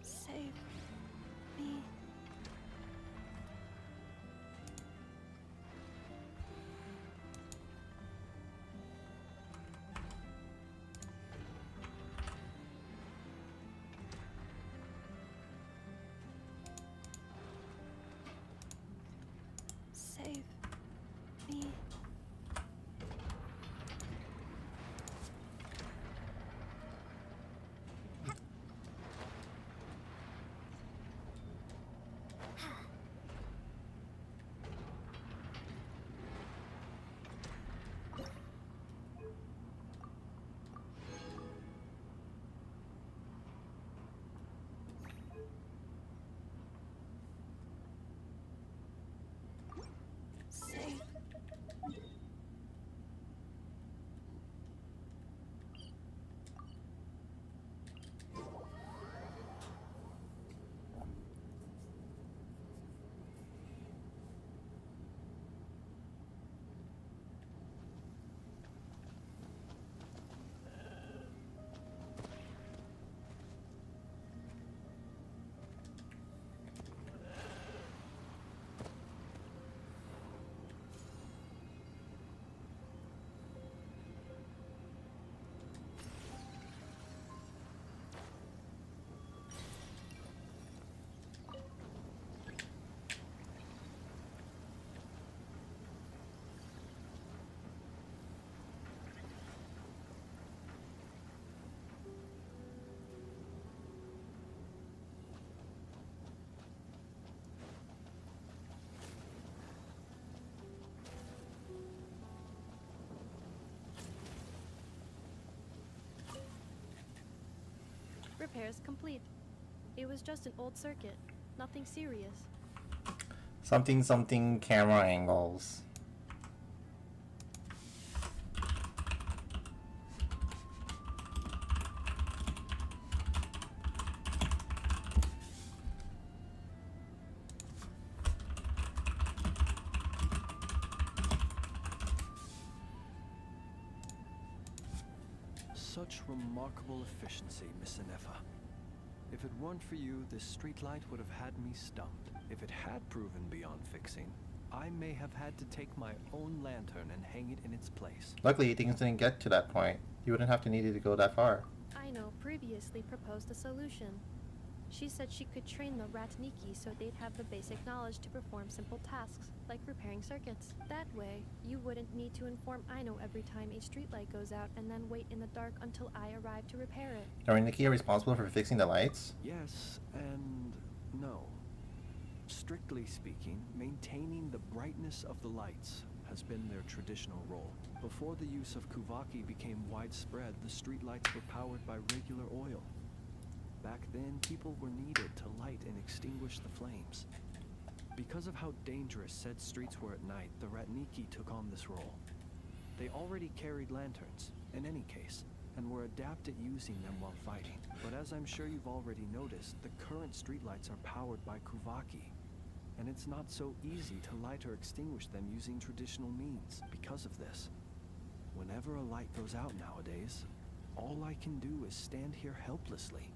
Save me. Save me. Save. Repairs complete. It was just an old circuit. Nothing serious. Something something camera angles. Such remarkable efficiency, Miss Inefa. If it weren't for you, this streetlight would have had me stumped. If it had proven beyond fixing, I may have had to take my own lantern and hang it in its place. Luckily, things didn't get to that point. You wouldn't have to need it to go that far. Aino previously proposed a solution. She said she could train the Ratniki so they'd have the basic knowledge to perform simple tasks, like repairing circuits. That way, you wouldn't need to inform Aino every time a streetlight goes out and then wait in the dark until I arrive to repair it. Are Nikki responsible for fixing the lights? Yes and no. Strictly speaking, maintaining the brightness of the lights has been their traditional role. Before the use of Kuvaki became widespread, the streetlights were powered by regular oil. Back then, people were needed to light and extinguish the flames. Because of how dangerous said streets were at night, the Ratniki took on this role. They already carried lanterns, in any case, and were adept at using them while fighting. But as I'm sure you've already noticed, the current streetlights are powered by Kuvaki, and it's not so easy to light or extinguish them using traditional means. Because of this, whenever a light goes out nowadays, all I can do is stand here helplessly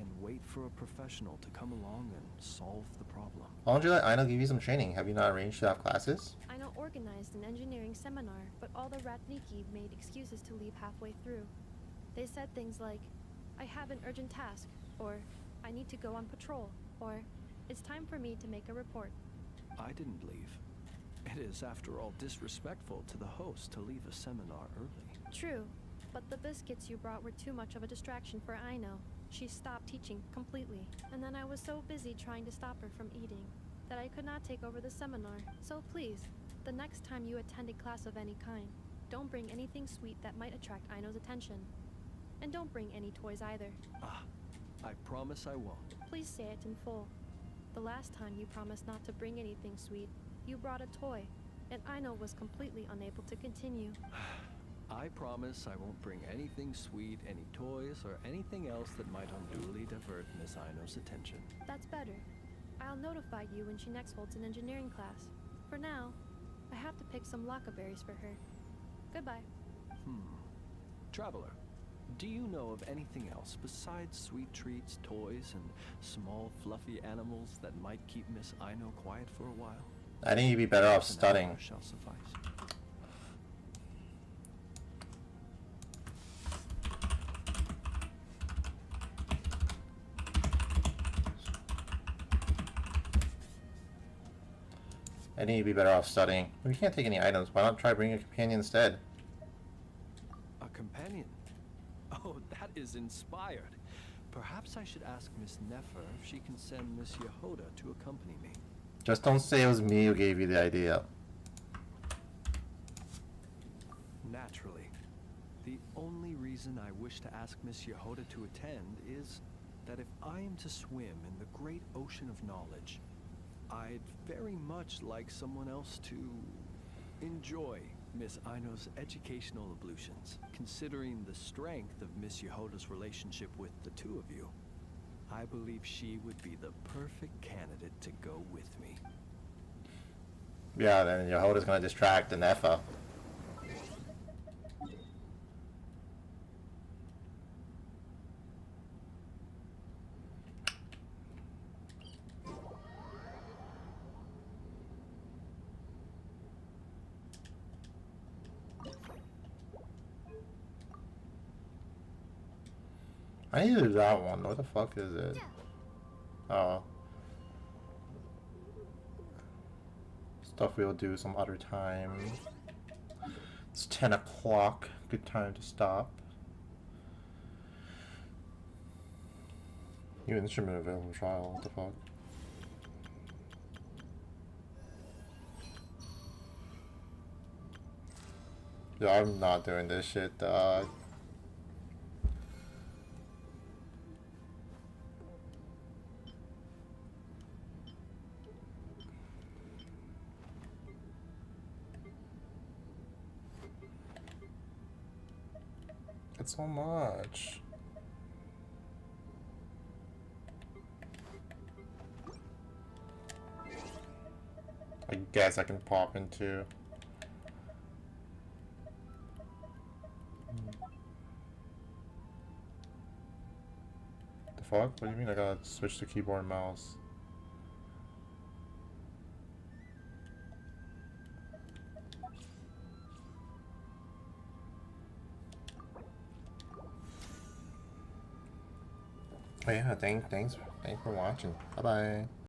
and wait for a professional to come along and solve the problem. Why don't you let Aino give you some training? Have you not arranged to have classes? Aino organized an engineering seminar, but all the Ratniki made excuses to leave halfway through. They said things like, I have an urgent task, or I need to go on patrol, or it's time for me to make a report. I didn't leave. It is, after all, disrespectful to the host to leave a seminar early. True, but the biscuits you brought were too much of a distraction for Aino. She stopped teaching completely, and then I was so busy trying to stop her from eating that I could not take over the seminar. So please, The next time you attend a class of any kind, don't bring anything sweet that might attract Aino's attention. And don't bring any toys either. Ah, I promise I won't. Please say it in full. The last time you promised not to bring anything sweet, you brought a toy, and Aino was completely unable to continue. I promise I won't bring anything sweet, any toys, or anything else that might unduly divert Miss Aino's attention. That's better. I'll notify you when she next holds an engineering class. For now, I have to pick some lockaberries for her. Goodbye. Traveler, do you know of anything else besides sweet treats, toys, and small fluffy animals that might keep Miss Aino quiet for a while? I think you'd be better off An studying. hour shall suffice. I think you'd be better off studying. We can't take any items. Why not try bringing a companion instead? A companion? Oh, that is inspired. Perhaps I should ask Miss Nefer if she can send Miss Yehoda to accompany me. Just don't say it was me who gave you the idea. Naturally. The only reason I wish to ask Miss Yehoda to attend is that if I am to swim in the great ocean of knowledge, I'd very much like someone else to enjoy Miss Aino's educational ablutions. Considering the strength of Miss Yehoda's relationship with the two of you, I believe she would be the perfect candidate to go with me. Yeah, then Yehoda's gonna distract the Nefa. I need to do that one. What the fuck is it? Oh. Stuff we'll do some other time. It's 10 o'clock. Good time to stop. New instrument available trial. What the fuck? Yeah, I'm not doing this shit, dog. It's so much. I guess I can pop into. The fuck? What do you mean I gotta switch to keyboard and mouse? Oh yeah, thanks for watching. Bye bye.